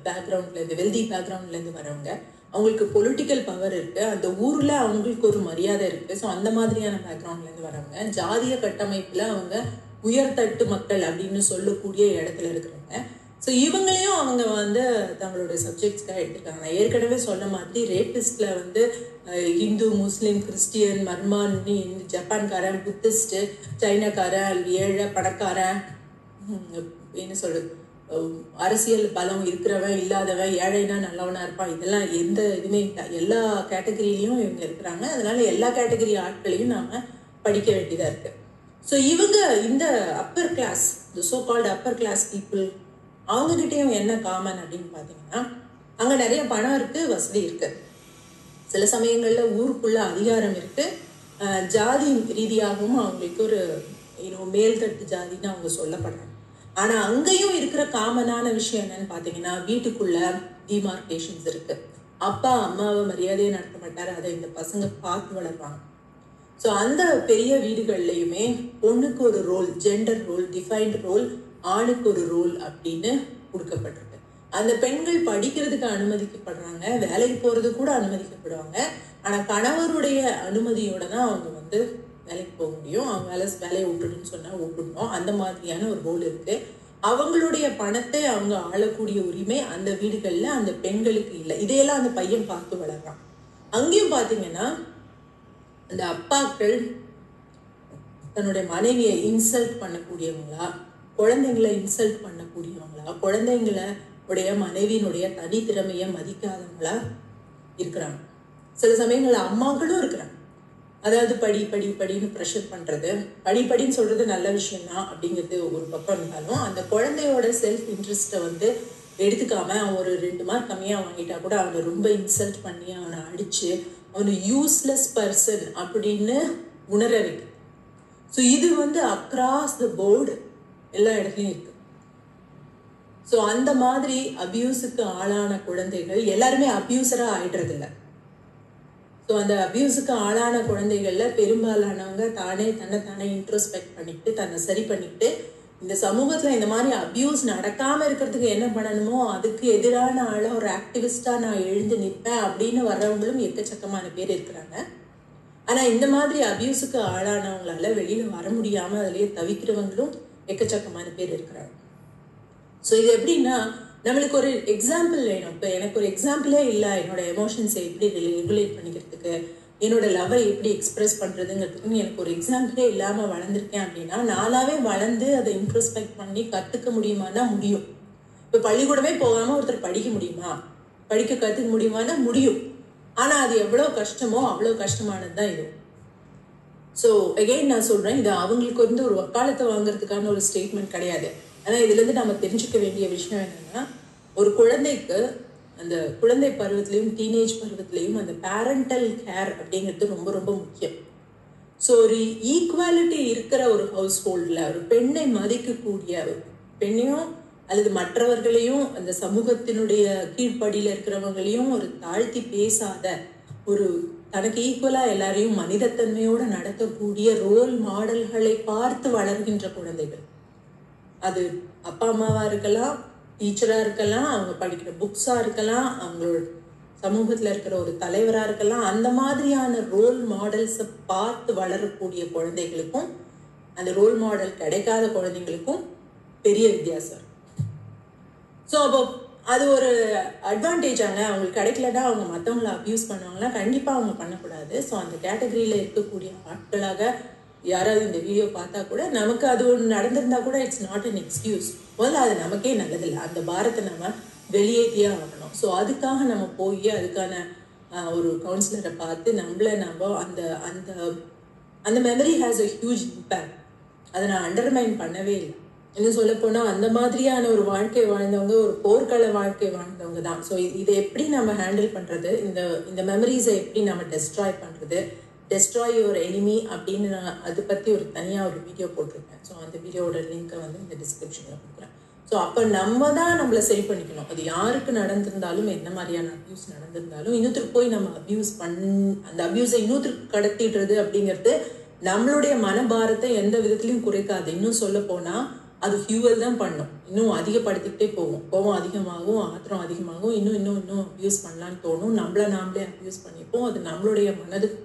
பேக்ரவுண்ட்லேருந்து, வெல்தி பேக்ரவுண்ட்லேருந்து வரவங்க, அவங்களுக்கு பொலிட்டிக்கல் பவர் இருக்கு, அந்த ஊர்ல அவங்களுக்கு ஒரு மரியாதை இருக்கு. ஸோ அந்த மாதிரியான பேக்ரவுண்ட்ல இருந்து வரவங்க, ஜாதிய கட்டமைப்புல அவங்க உயர்தட்டு மக்கள் அப்படின்னு சொல்லக்கூடிய இடத்துல இருக்கிறவங்க. ஸோ இவங்களையும் அவங்க வந்து தங்களோட சப்ஜெக்ட்ஸ்க்காக எடுத்துருக்காங்க. நான் ஏற்கனவே சொன்ன மாதிரி ரேபிஸ்ட்ல வந்து இந்து, முஸ்லீம், கிறிஸ்டியன், மர்மான், ஜப்பான்காரன், புத்திஸ்ட், சைனாக்காரன், ஏழை, பணக்காரன், என்ன சொல்றது, அரசியல் பலம் இருக்கிறவன், இல்லாதவன், ஏழைனா நல்லவனா இருப்பான், இதெல்லாம் எந்த இதுவுமே எல்லா கேட்டகரியிலையும் இவங்க இருக்கிறாங்க. அதனால எல்லா கேட்டகரி ஆட்களையும் நாம படிக்க வேண்டியதா இருக்கு. ஸோ இவங்க இந்த அப்பர் கிளாஸ், இந்த so called upper class people, அவங்ககிட்டயும் என்ன காமன் அப்படின்னு பார்த்தீங்கன்னா, அங்கே நிறைய பணம் இருக்கு, வசதி இருக்கு, சில சமயங்கள்ல ஊருக்குள்ள அதிகாரம் இருக்கு, ஜாதி ரீதியாகவும் அவங்களுக்கு ஒரு மேல்தட்டு ஜாதின்னு அவங்க சொல்லப்படுறாங்க. ஆனா அங்கேயும் இருக்கிற காமனான விஷயம் என்னன்னு பாத்தீங்கன்னா, வீட்டுக்குள்ள டிமார்கேஷன்ஸ் இருக்கு. அப்பா அம்மாவை மரியாதையை நடத்த மாட்டாரு, அதை இந்த பசங்க பார்த்து வளர்வாங்க. ஸோ அந்த பெரிய வீடுகள்லையுமே பொண்ணுக்கு ஒரு role, gender role, defined role, ஆணுக்கு ஒரு ரோல் அப்படின்னு கொடுக்கப்பட்டிருக்கு. அந்த பெண்கள் படிக்கிறதுக்கு அனுமதிக்கப்படுறாங்க, வேலைக்கு போறது கூட அனுமதிக்கப்படுவாங்க. ஆனா கணவருடைய அனுமதியோட தான் அவங்க வந்து வேலைக்கு போக முடியும். அவங்க வேலையை விட்டுடுன்னு சொன்னா விட்டுடணும். அந்த மாதிரியான ஒரு ரோல் இருக்கு. அவங்களுடைய பணத்தை அவங்க ஆளக்கூடிய உரிமை அந்த வீடுகள்ல அந்த பெண்களுக்கு இல்லை. இதையெல்லாம் அந்த பையன் பார்த்து வளர்றான். அங்கேயும் பாத்தீங்கன்னா, அந்த அப்பாக்கள் தன்னுடைய மனைவியை இன்சல்ட் பண்ணக்கூடியவங்களா, குழந்தைங்களை இன்சல்ட் பண்ணக்கூடியவங்களா, குழந்தைங்களுடைய மனைவியினுடைய தனித்திறமையை மதிக்காதவங்களா இருக்கிறாங்க. சில சமயங்கள்ல அம்மாக்களும் இருக்கிறாங்க. அதாவது படின்னு ப்ரெஷர் பண்றது, படின்னு சொல்றது நல்ல விஷயம் தான் அப்படிங்கிறது ஒரு பக்கம் இருந்தாலும், அந்த குழந்தையோட செல்ஃப் இன்ட்ரெஸ்ட்டை வந்து எடுத்துக்காம அவன் ஒரு 2 மார்க் கம்மியாக வாங்கிட்டா கூட அவனை ரொம்ப இன்சல்ட் பண்ணி அவனை அடிச்சு அவனை யூஸ்லெஸ் பர்சன் அப்படின்னு உணர வைக்கு. ஸோ இது வந்து அக்ராஸ் த போர்டு எல்லா இடத்துலையும் இருக்கு. ஸோ அந்த மாதிரி அபியூஸுக்கு ஆளான குழந்தைகள் எல்லாருமே அபியூசராக ஆயிடுறது இல்லை. ஸோ அந்த அபியூஸுக்கு ஆளான குழந்தைகள்ல பெரும்பாலானவங்க தன்னை இன்ட்ரோஸ்பெக்ட் பண்ணிட்டு தன்னை சரி பண்ணிட்டு இந்த சமூகத்துல இந்த மாதிரி அபியூஸ் நடக்காம இருக்கிறதுக்கு என்ன பண்ணணுமோ அதுக்கு எதிரான ஆள ஒரு ஆக்டிவிஸ்டா நான் எழுந்து நிற்பேன் அப்படின்னு வர்றவங்களும் எக்கச்சக்கமான பேர் இருக்கிறாங்க. ஆனா இந்த மாதிரி அபியூஸுக்கு ஆளானவங்களால வெளியில வர முடியாம அதுலயே தவிக்கிறவங்களும் எக்கச்சக்கமான பேர் இருக்கிறாங்க. ஸோ இது எப்படின்னா நம்மளுக்கு ஒரு எக்ஸாம்பிள் வேணும். இப்போ எனக்கு ஒரு எக்ஸாம்பிளே இல்லை என்னோட எமோஷன்ஸை எப்படி ரெகுலேட் பண்ணிக்கிறதுக்கு, என்னோட லவ்வை எப்படி எக்ஸ்பிரஸ் பண்ணுறதுங்கிறதுக்குன்னு எனக்கு ஒரு எக்ஸாம்பிளே இல்லாமல் வளர்ந்துருக்கேன் அப்படின்னா நானாவே வளர்ந்து அதை இன்ட்ரோஸ்பெக்ட் பண்ணி கற்றுக்க முடியுமானா முடியும். இப்போ பள்ளிக்கூடமே போகாமல் ஒருத்தர் படிக்க முடியுமா, கற்றுக்க முடியுமானா முடியும். ஆனால் அது எவ்வளோ கஷ்டமோ அவ்வளோ கஷ்டமானது தான் இது. ஸோ அகெயின் நான் சொல்கிறேன், இது அவங்களுக்கு வந்து ஒரு வக்காலத்தை வாங்குறதுக்கான ஒரு ஸ்டேட்மெண்ட் கிடையாது. ஆனால் இதுலேருந்து நம்ம தெரிஞ்சுக்க வேண்டிய விஷயம் என்னென்னா, ஒரு குழந்தைக்கு அந்த குழந்தை பருவத்திலையும் டீனேஜ் பருவத்திலையும் அந்த பேரண்டல் கேர் அப்படிங்கிறது ரொம்ப ரொம்ப முக்கியம். ஸோ ஒரு ஈக்குவாலிட்டி இருக்கிற ஒரு ஹவுஸ் ஹோல்டில் ஒரு பெண்ணை மதிக்கக்கூடிய ஒரு பெண்ணையும் அல்லது மற்றவர்களையும் அந்த சமூகத்தினுடைய கீழ்ப்படியில் இருக்கிறவங்களையும் ஒரு தாழ்த்தி பேசாத ஒரு தனக்கு ஈக்குவலாக எல்லாரையும் மனிதத்தன்மையோடு நடத்தக்கூடிய ரோல் மாடல்களை பார்த்து வளர்கின்ற குழந்தைகள், அது அப்பா அம்மாவாக இருக்கலாம், டீச்சராக இருக்கலாம், அவங்க படிக்கிற புக்ஸாக இருக்கலாம், அவங்களோட சமூகத்தில் இருக்கிற ஒரு தலைவராக இருக்கலாம், அந்த மாதிரியான ரோல் மாடல்ஸை பார்த்து வளரக்கூடிய குழந்தைகளுக்கும் அந்த ரோல் மாடல் கிடைக்காத குழந்தைங்களுக்கும் பெரிய வித்தியாசம். ஸோ அப்போ அது ஒரு அட்வான்டேஜாங்க. அவங்களுக்கு கிடைக்கலன்னா அவங்க மற்றவங்களை அப்யூஸ் பண்ணுவாங்கன்னா கண்டிப்பாக அவங்க பண்ணக்கூடாது. ஸோ அந்த கேட்டகரியில் இருக்கக்கூடிய ஆட்களாக யாராவது இந்த வீடியோ பார்த்தா கூட நமக்கு அது ஒன்று நடந்திருந்தா கூட இட்ஸ் நாட் அன் எக்ஸ்கியூஸ். முதல்ல அது நமக்கே நல்லதில்லை, அந்த பாரத்தை நம்ம வெளியேற்றியே ஆகணும். ஸோ அதுக்காக நம்ம போய் அதுக்கான ஒரு கவுன்சிலரை பார்த்து நம்ம அந்த அந்த அந்த memory has a huge impact. அதை நான் அண்டர்மைன் பண்ணவே இல்லை. இன்னும் சொல்லப்போனால் அந்த மாதிரியான ஒரு வாழ்க்கை வாழ்ந்தவங்க ஒரு போர்க்கால வாழ்க்கை வாழ்ந்தவங்க தான். ஸோ இதை எப்படி நம்ம ஹேண்டில் பண்ணுறது, இந்த மெமரிஸை எப்படி நம்ம டெஸ்ட்ராய் பண்ணுறது, டெஸ்ட்ராய் யுவர் எனிமி அப்படின்னு நான் அதை பற்றி ஒரு தனியாக ஒரு வீடியோ போட்டிருக்கேன். ஸோ அந்த வீடியோட லிங்க்கை வந்து இந்த டிஸ்கிரிப்ஷனில் கொடுக்குறேன். ஸோ அப்போ நம்ம தான் நம்மளை சரி பண்ணிக்கணும். அது யாருக்கு நடந்திருந்தாலும் எந்த மாதிரியான அப்யூஸ் நடந்திருந்தாலும் இன்னொருத்தருக்கு போய் நம்ம அந்த அப்யூஸை இன்னொருத்தருக்கு கடத்திடுறது அப்படிங்கிறது நம்மளுடைய மனபாரத்தை எந்த விதத்துலையும் குறைக்காது. இன்னும் சொல்ல போனால் அது ஃபியூவல் தான் பண்ணும், இன்னும் அதிகப்படுத்திக்கிட்டே போகும். கோவம் அதிகமாகும், ஆத்திரம் அதிகமாகும், இன்னும் அப்யூஸ் பண்ணலான்னு தோணும். நாமளே அப்யூஸ் பண்ணிப்போம். அது நம்மளுடைய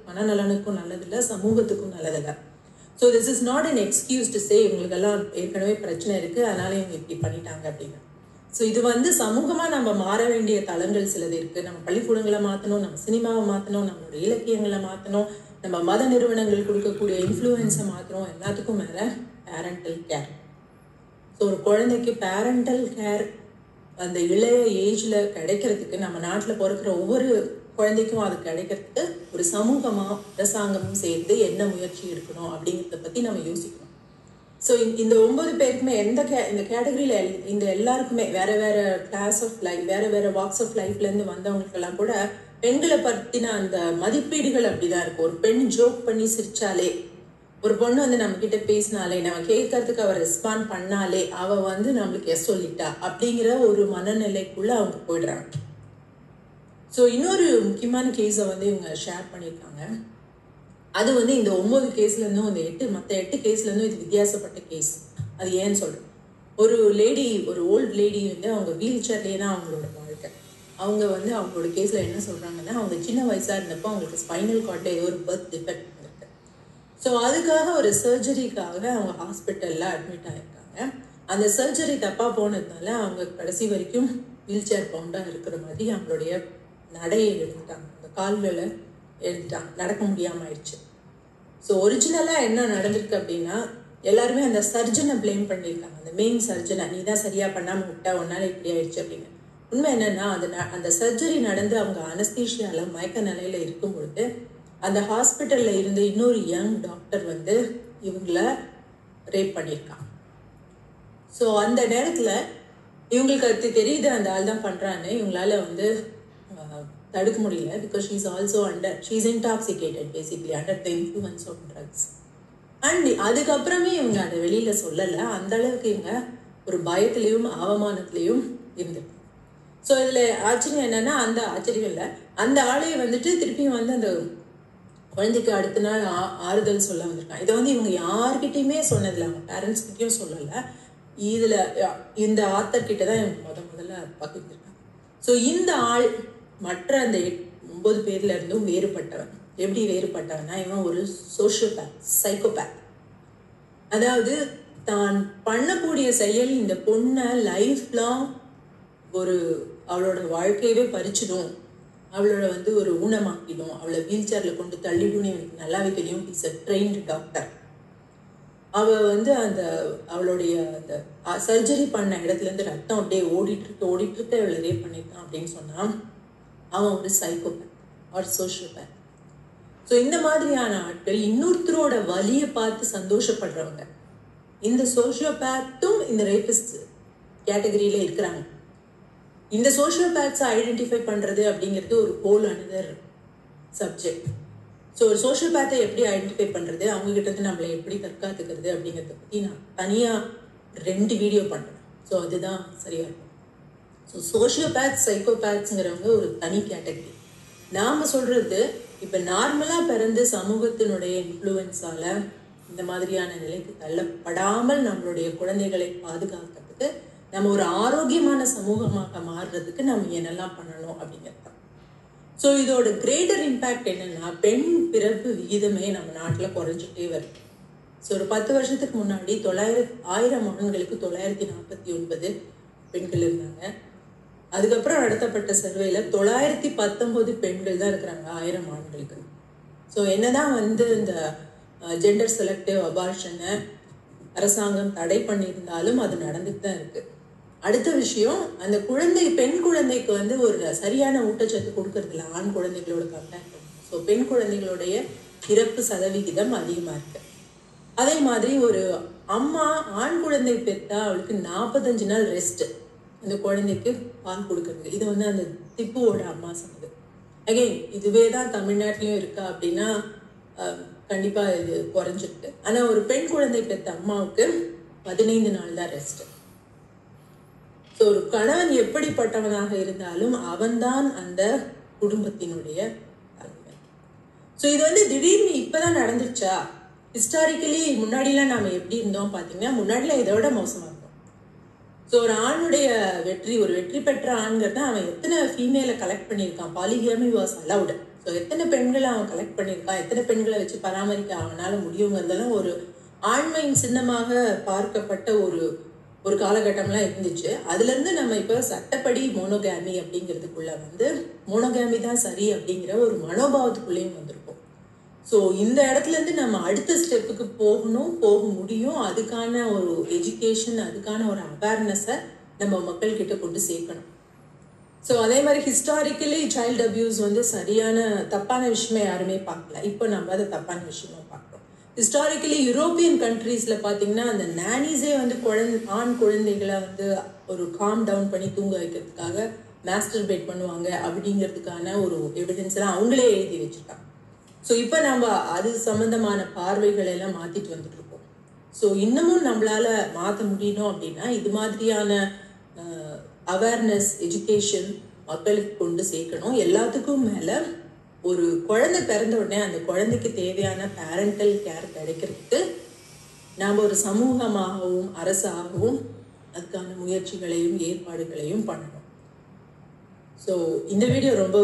மனநலனுக்கும் நல்லதில்லை, சமூகத்துக்கும் நல்லதில்லை. So this is not an excuse to say இவங்களுக்கெல்லாம் ஏற்கனவே பிரச்சனை இருக்குது அதனால இவங்க இப்படி பண்ணிட்டாங்க அப்படின்னு. ஸோ இது வந்து சமூகமாக நம்ம மாற வேண்டிய தளங்கள் சிலது இருக்குது. நம்ம பள்ளிக்கூடங்களை மாற்றணும், நம்ம சினிமாவை மாற்றணும், நம்மளோட இலக்கியங்களை மாற்றணும், நம்ம மத நிறுவனங்கள் கொடுக்கக்கூடிய இன்ஃப்ளூயன்ஸை மாற்றணும். எல்லாத்துக்கும் மேலே பேரண்டல் கேர். ஸோ ஒரு குழந்தைக்கு பேரண்டல் கேர் அந்த இளைய ஏஜில் கிடைக்கிறதுக்கு நம்ம நாட்டில் பிறக்கிற ஒவ்வொரு குழந்தைக்கும் அது கிடைக்கிறதுக்கு ஒரு சமூகமாக அரசாங்கமும் சேர்ந்து என்ன முயற்சி எடுக்கணும் அப்படிங்கிறத பற்றி நம்ம யோசிக்கணும். ஸோ இந்த 9 பேருக்குமே இந்த கேட்டகரியில் இந்த எல்லாருக்குமே வேறு கிளாஸ் ஆஃப் லைஃப், வேறு வாக்ஸ் ஆஃப் லைஃப்லேருந்து வந்தவங்களுக்கெல்லாம் கூட பெண்களை பற்றின அந்த மதிப்பீடுகள் அப்படிதான் இருக்கும். ஒரு பெண் ஜோக் பண்ணி சிரிச்சாலே, ஒரு பொண்ணு வந்து நம்ம கிட்ட பேசினாலே, நம்ம கேட்கறதுக்கு அவ ரெஸ்பாண்ட் பண்ணாலே அவ வந்து நம்மளுக்கு எஸ் சொல்லிட்டா அப்படிங்கிற ஒரு மனநிலைக்குள்ள அவங்க போயிடுறாங்க. ஸோ இன்னொரு முக்கியமான கேஸை வந்து இவங்க ஷேர் பண்ணியிருக்காங்க. அது வந்து இந்த 9 கேஸ்லேருந்தும் இந்த மற்ற 8 கேஸ்லேருந்தும் இது வித்தியாசப்பட்ட கேஸ். அது ஏன்னு சொல்கிறேன். ஒரு ஓல்டு லேடி வந்து அவங்க வீல் சேர்லேயே தான் அவங்களோட வாழ்க்கை. அவங்க வந்து அவங்களோட கேஸில் என்ன சொல்கிறாங்கன்னா, அவங்க சின்ன வயசாக இருந்தப்போ அவங்களுக்கு ஸ்பைனல் கார்டில் ஏதோ ஒரு பர்த் டிஃபெக்ட் இருக்கு. ஸோ அதுக்காக ஒரு சர்ஜரிக்காக அவங்க ஹாஸ்பிட்டலில் அட்மிட் ஆகிருக்காங்க. அந்த சர்ஜரி தப்பாக போனதுனால அவங்க கடைசி வரைக்கும் வீல் சேர் பவுண்டாக இருக்கிற மாதிரி அவங்களுடைய நடையை எழுதிட்டாங்க, அந்த கால்களை எழுதிட்டாங்க, நடக்க முடியாமல் ஆயிடுச்சு. ஸோ ஒரிஜினலாக என்ன நடந்திருக்கு அப்படின்னா, எல்லாருமே அந்த சர்ஜனை பிளேம் பண்ணியிருக்காங்க, அந்த மெயின் சர்ஜனை, நீ தான் சரியாக பண்ணாமல் விட்டா ஒன்றால் இப்படி ஆயிடுச்சு அப்படின்னு. உண்மை என்னன்னா அந்த சர்ஜரி நடந்து அவங்க அனஸ்தீஷியால மயக்க நிலையில இருக்கும் பொழுது அந்த ஹாஸ்பிட்டல்ல இருந்து இன்னொரு யங் டாக்டர் வந்து இவங்கள ரேப் பண்ணியிருக்காங்க. ஸோ அந்த நேரத்தில் இவங்களுக்கு அது தெரியுது அந்த ஆள் தான் பண்ணுறான்னு, இவங்களால வந்து தடுக்க முடியல. Because she is also she is intoxicated basically under the influence of drugs. And அதுக்கப்புறமே இவங்க அதை வெளியில் சொல்லலை. அந்த அளவுக்கு இவங்க ஒரு பயத்துலேயும் அவமானத்துலேயும் இருந்திருக்கு. ஸோ இதில் ஆச்சரியம் என்னன்னா, அந்த ஆச்சரியம் இல்லை, அந்த ஆளையை வந்துட்டு திருப்பியும் வந்து அந்த குழந்தைக்கு அடுத்த நாள் ஆறுதல் சொல்ல வந்திருக்காங்க. இதை வந்து இவங்க யார்கிட்டையுமே சொன்னதில்லை, அவங்க பேரண்ட்ஸ் கிட்டையும் சொல்லலை. இதில் இந்த ஆத்தர் கிட்ட தான் இவங்க முதல்ல பகிர்ந்துருக்காங்க. ஸோ இந்த ஆள் மற்ற அந்த 9 பேர்ல இருந்தும் வேறுபட்டவன். எப்படி வேறுபட்டவன்னா, இவன் ஒரு சோஷியோபேத், சைக்கோபேத். அதாவது தான் பண்ணக்கூடிய செயல் இந்த பொண்ணை லைஃப் லாங் ஒரு அவளோட வாழ்க்கையவே பறிச்சிடும், அவளோட வந்து ஒரு ஊனமாக்கிடும், அவளை வீல் சேர்ல கொண்டு தள்ளிடும்னு எனக்கு நல்லாவே தெரியும். Is a trained doctor. அவள் வந்து அந்த அவளுடைய அந்த சர்ஜரி பண்ண இடத்துலேருந்து ரத்தம் அப்படியே ஓடிட்டு இருக்கு அவளை ரேப் பண்ணியிருக்கான் அப்படின்னு சொன்னான். அவன் ஒரு சைக்கோபேத் ஆர் சோஷியோபேத். ஸோ இந்த மாதிரியான ஆட்கள் இன்னொருத்தரோட வலியை பார்த்து சந்தோஷப்படுறவங்க. இந்த சோஷியோபேத்தும் இந்த ரேபிஸ்ட் கேட்டகரியில இருக்கிறாங்க. இந்த சோஷியோபேத்ஸை ஐடென்டிஃபை பண்ணுறது அப்படிங்கிறது ஒரு ஹோல் அனதர் சப்ஜெக்ட். ஸோ ஒரு சோஷியோபேத்தை எப்படி ஐடென்டிஃபை பண்ணுறது, அவங்ககிட்ட இருந்து நம்மளை எப்படி தற்காத்துக்கிறது அப்படிங்கிறத பற்றி நான் தனியாக 2 வீடியோ பண்ணுறேன். ஸோ அதுதான் சரியாக இருக்கும். ஸோ சோஷியோபேத், சைக்கோபேத்ஸுங்கிறவங்க ஒரு தனி கேட்டகரி. நாம் சொல்கிறது இப்போ நார்மலாக பிறந்து சமூகத்தினுடைய இன்ஃப்ளூயன்ஸால் இந்த மாதிரியான நிலைக்கு தள்ளப்படாமல் நம்மளுடைய குழந்தைகளை பாதுகாக்கிறதுக்கு, நம்ம ஒரு ஆரோக்கியமான சமூகமாக மாறுறதுக்கு நம்ம என்னெல்லாம் பண்ணணும் அப்படிங்கிறது. ஸோ இதோட கிரேட்டர் இம்பேக்ட் என்னன்னா, பெண் பிறப்பு விகிதமே நம்ம நாட்டில் குறைஞ்சிட்டே வருது. ஸோ ஒரு 10 வருஷத்துக்கு முன்னாடி 1000 ஆண்களுக்கு 949 பெண்கள் இருந்தாங்க. அதுக்கப்புறம் நடத்தப்பட்ட சர்வேல 919 பெண்கள் தான் இருக்கிறாங்க 1000 ஆண்களுக்கு. ஸோ என்னதான் வந்து இந்த ஜெண்டர் செலக்டிவ் அபார்ஷனை அரசாங்கம் தடை பண்ணியிருந்தாலும் அது நடந்துட்டு தான் இருக்கு. அடுத்த விஷயம், அந்த பெண் குழந்தைக்கு வந்து ஒரு சரியான ஊட்டச்சத்து கொடுக்கறதில்ல ஆண் குழந்தைகளோட கம்பேர் பண்ணி. ஸோ பெண் குழந்தைகளுடைய இறப்பு சதவிகிதம் அதிகமாக இருக்கு. அதே மாதிரி ஒரு அம்மா ஆண் குழந்தை பெற்றா அவளுக்கு 45 நாள் ரெஸ்ட் அந்த குழந்தைக்கு பால் கொடுக்கறது. இது வந்து அந்த திப்புவோட அம்மா சொன்னது. அகைன் இதுவே தான் தமிழ்நாட்டிலையும் இருக்கா அப்படின்னா கண்டிப்பாக இது குறைஞ்சிருக்கு. ஆனால் ஒரு பெண் குழந்தை பெற்ற அம்மாவுக்கு 15 நாள் தான் ரெஸ்ட். ஸோ ஒரு கணவன் எப்படிப்பட்டவனாக இருந்தாலும் அவன்தான் அந்த குடும்பத்தினுடைய தலைவன். ஸோ இது வந்து திடீர்னு இப்போதான் நடந்துச்சா? ஹிஸ்டாரிக்கலி முன்னாடிலாம் நாம் எப்படி இருந்தோம் பார்த்தீங்கன்னா, முன்னாடிலாம் இதோட மோசமாக இருக்கும். ஸோ ஒரு ஆணுடைய ஒரு வெற்றி பெற்ற ஆண்கிறது அவன் எத்தனை ஃபீமேலை கலெக்ட் பண்ணியிருக்கான், பாலிகேமி வாஸ் அலவுடு. ஸோ எத்தனை பெண்களை அவன் கலெக்ட் பண்ணியிருக்கான், எத்தனை பெண்களை வச்சு பராமரிக்க அவனால் முடியுங்கிறதெல்லாம் ஒரு ஆண்மையின் சின்னமாக பார்க்கப்பட்ட ஒரு காலகட்டம்லாம் இருந்துச்சு. அதுலேருந்து நம்ம இப்போ சட்டப்படி மோனோகேமி அப்படிங்கிறதுக்குள்ள வந்து மோனோகேமி தான் சரி அப்படிங்கிற ஒரு மனோபாவத்துக்குள்ளேயும் வந்திருக்கும். ஸோ இந்த இடத்துலேருந்து நம்ம அடுத்த ஸ்டெப்புக்கு போக முடியும். அதுக்கான ஒரு எஜுகேஷன், அதுக்கான ஒரு அவேர்னஸை நம்ம மக்கள்கிட்ட கொண்டு சேர்க்கணும். ஸோ அதே மாதிரி ஹிஸ்டாரிக்கலி சைல்டு அபியூஸ் வந்து சரியான தப்பான விஷயமே யாருமே பார்க்கல. இப்போ நம்ம அதை தப்பான விஷயமா பார்க்குறோம். ஹிஸ்டாரிக்கலி யூரோப்பியன் கண்ட்ரீஸில் பார்த்தீங்கன்னா அந்த நானிஸே வந்து ஆண் குழந்தைகளை வந்து ஒரு காம் டவுன் பண்ணி தூங்க வைக்கிறதுக்காக மாஸ்டர்பேட் பண்ணுவாங்க அப்படிங்கிறதுக்கான ஒரு எவிடன்ஸ் எல்லாம் அவங்களே எழுதி வச்சுருக்காங்க. ஸோ இப்போ நம்ம அது சம்மந்தமான பார்வைகள் எல்லாம் மாற்றிட்டு வந்துட்டு இருக்கோம். ஸோ இன்னமும் நம்மளால மாற்ற முடியணும் அப்படின்னா இது மாதிரியான அவேர்னஸ், எஜுகேஷன் மக்களுக்கு கொண்டு சேர்க்கணும். எல்லாத்துக்கும் மேலே ஒரு குழந்தை பிறந்த உடனே அந்த குழந்தைக்கு தேவையான பேரண்டல் கேர் கிடைக்கிறதுக்கு நாம் ஒரு சமூகமாகவும் அரசாகவும் அதுக்கான முயற்சிகளையும் ஏற்பாடுகளையும் பண்ணணும். ஸோ இந்த வீடியோ ரொம்ப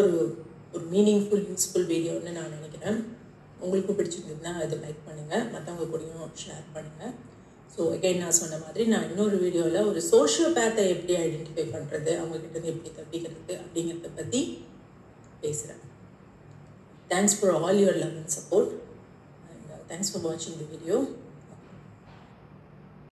ஒரு மீனிங்ஃபுல், யூஸ்ஃபுல் வீடியோன்னு நான் நினைக்கிறேன். உங்களுக்கு பிடிச்சிருந்ததுன்னா அதை லைக் பண்ணுங்கள், மற்றவங்க கூடயும் ஷேர் பண்ணுங்கள். ஸோ அகைன் நான் சொன்ன மாதிரி நான் இன்னொரு வீடியோவில் ஒரு சோஷியோபேத்தை எப்படி ஐடென்டிஃபை பண்ணுறது, அவங்ககிட்ட எப்படி தப்பிக்கிறது அப்படிங்கிறத பற்றி பேசுகிறேன். Thanks for all your love and support, and thanks for watching the video.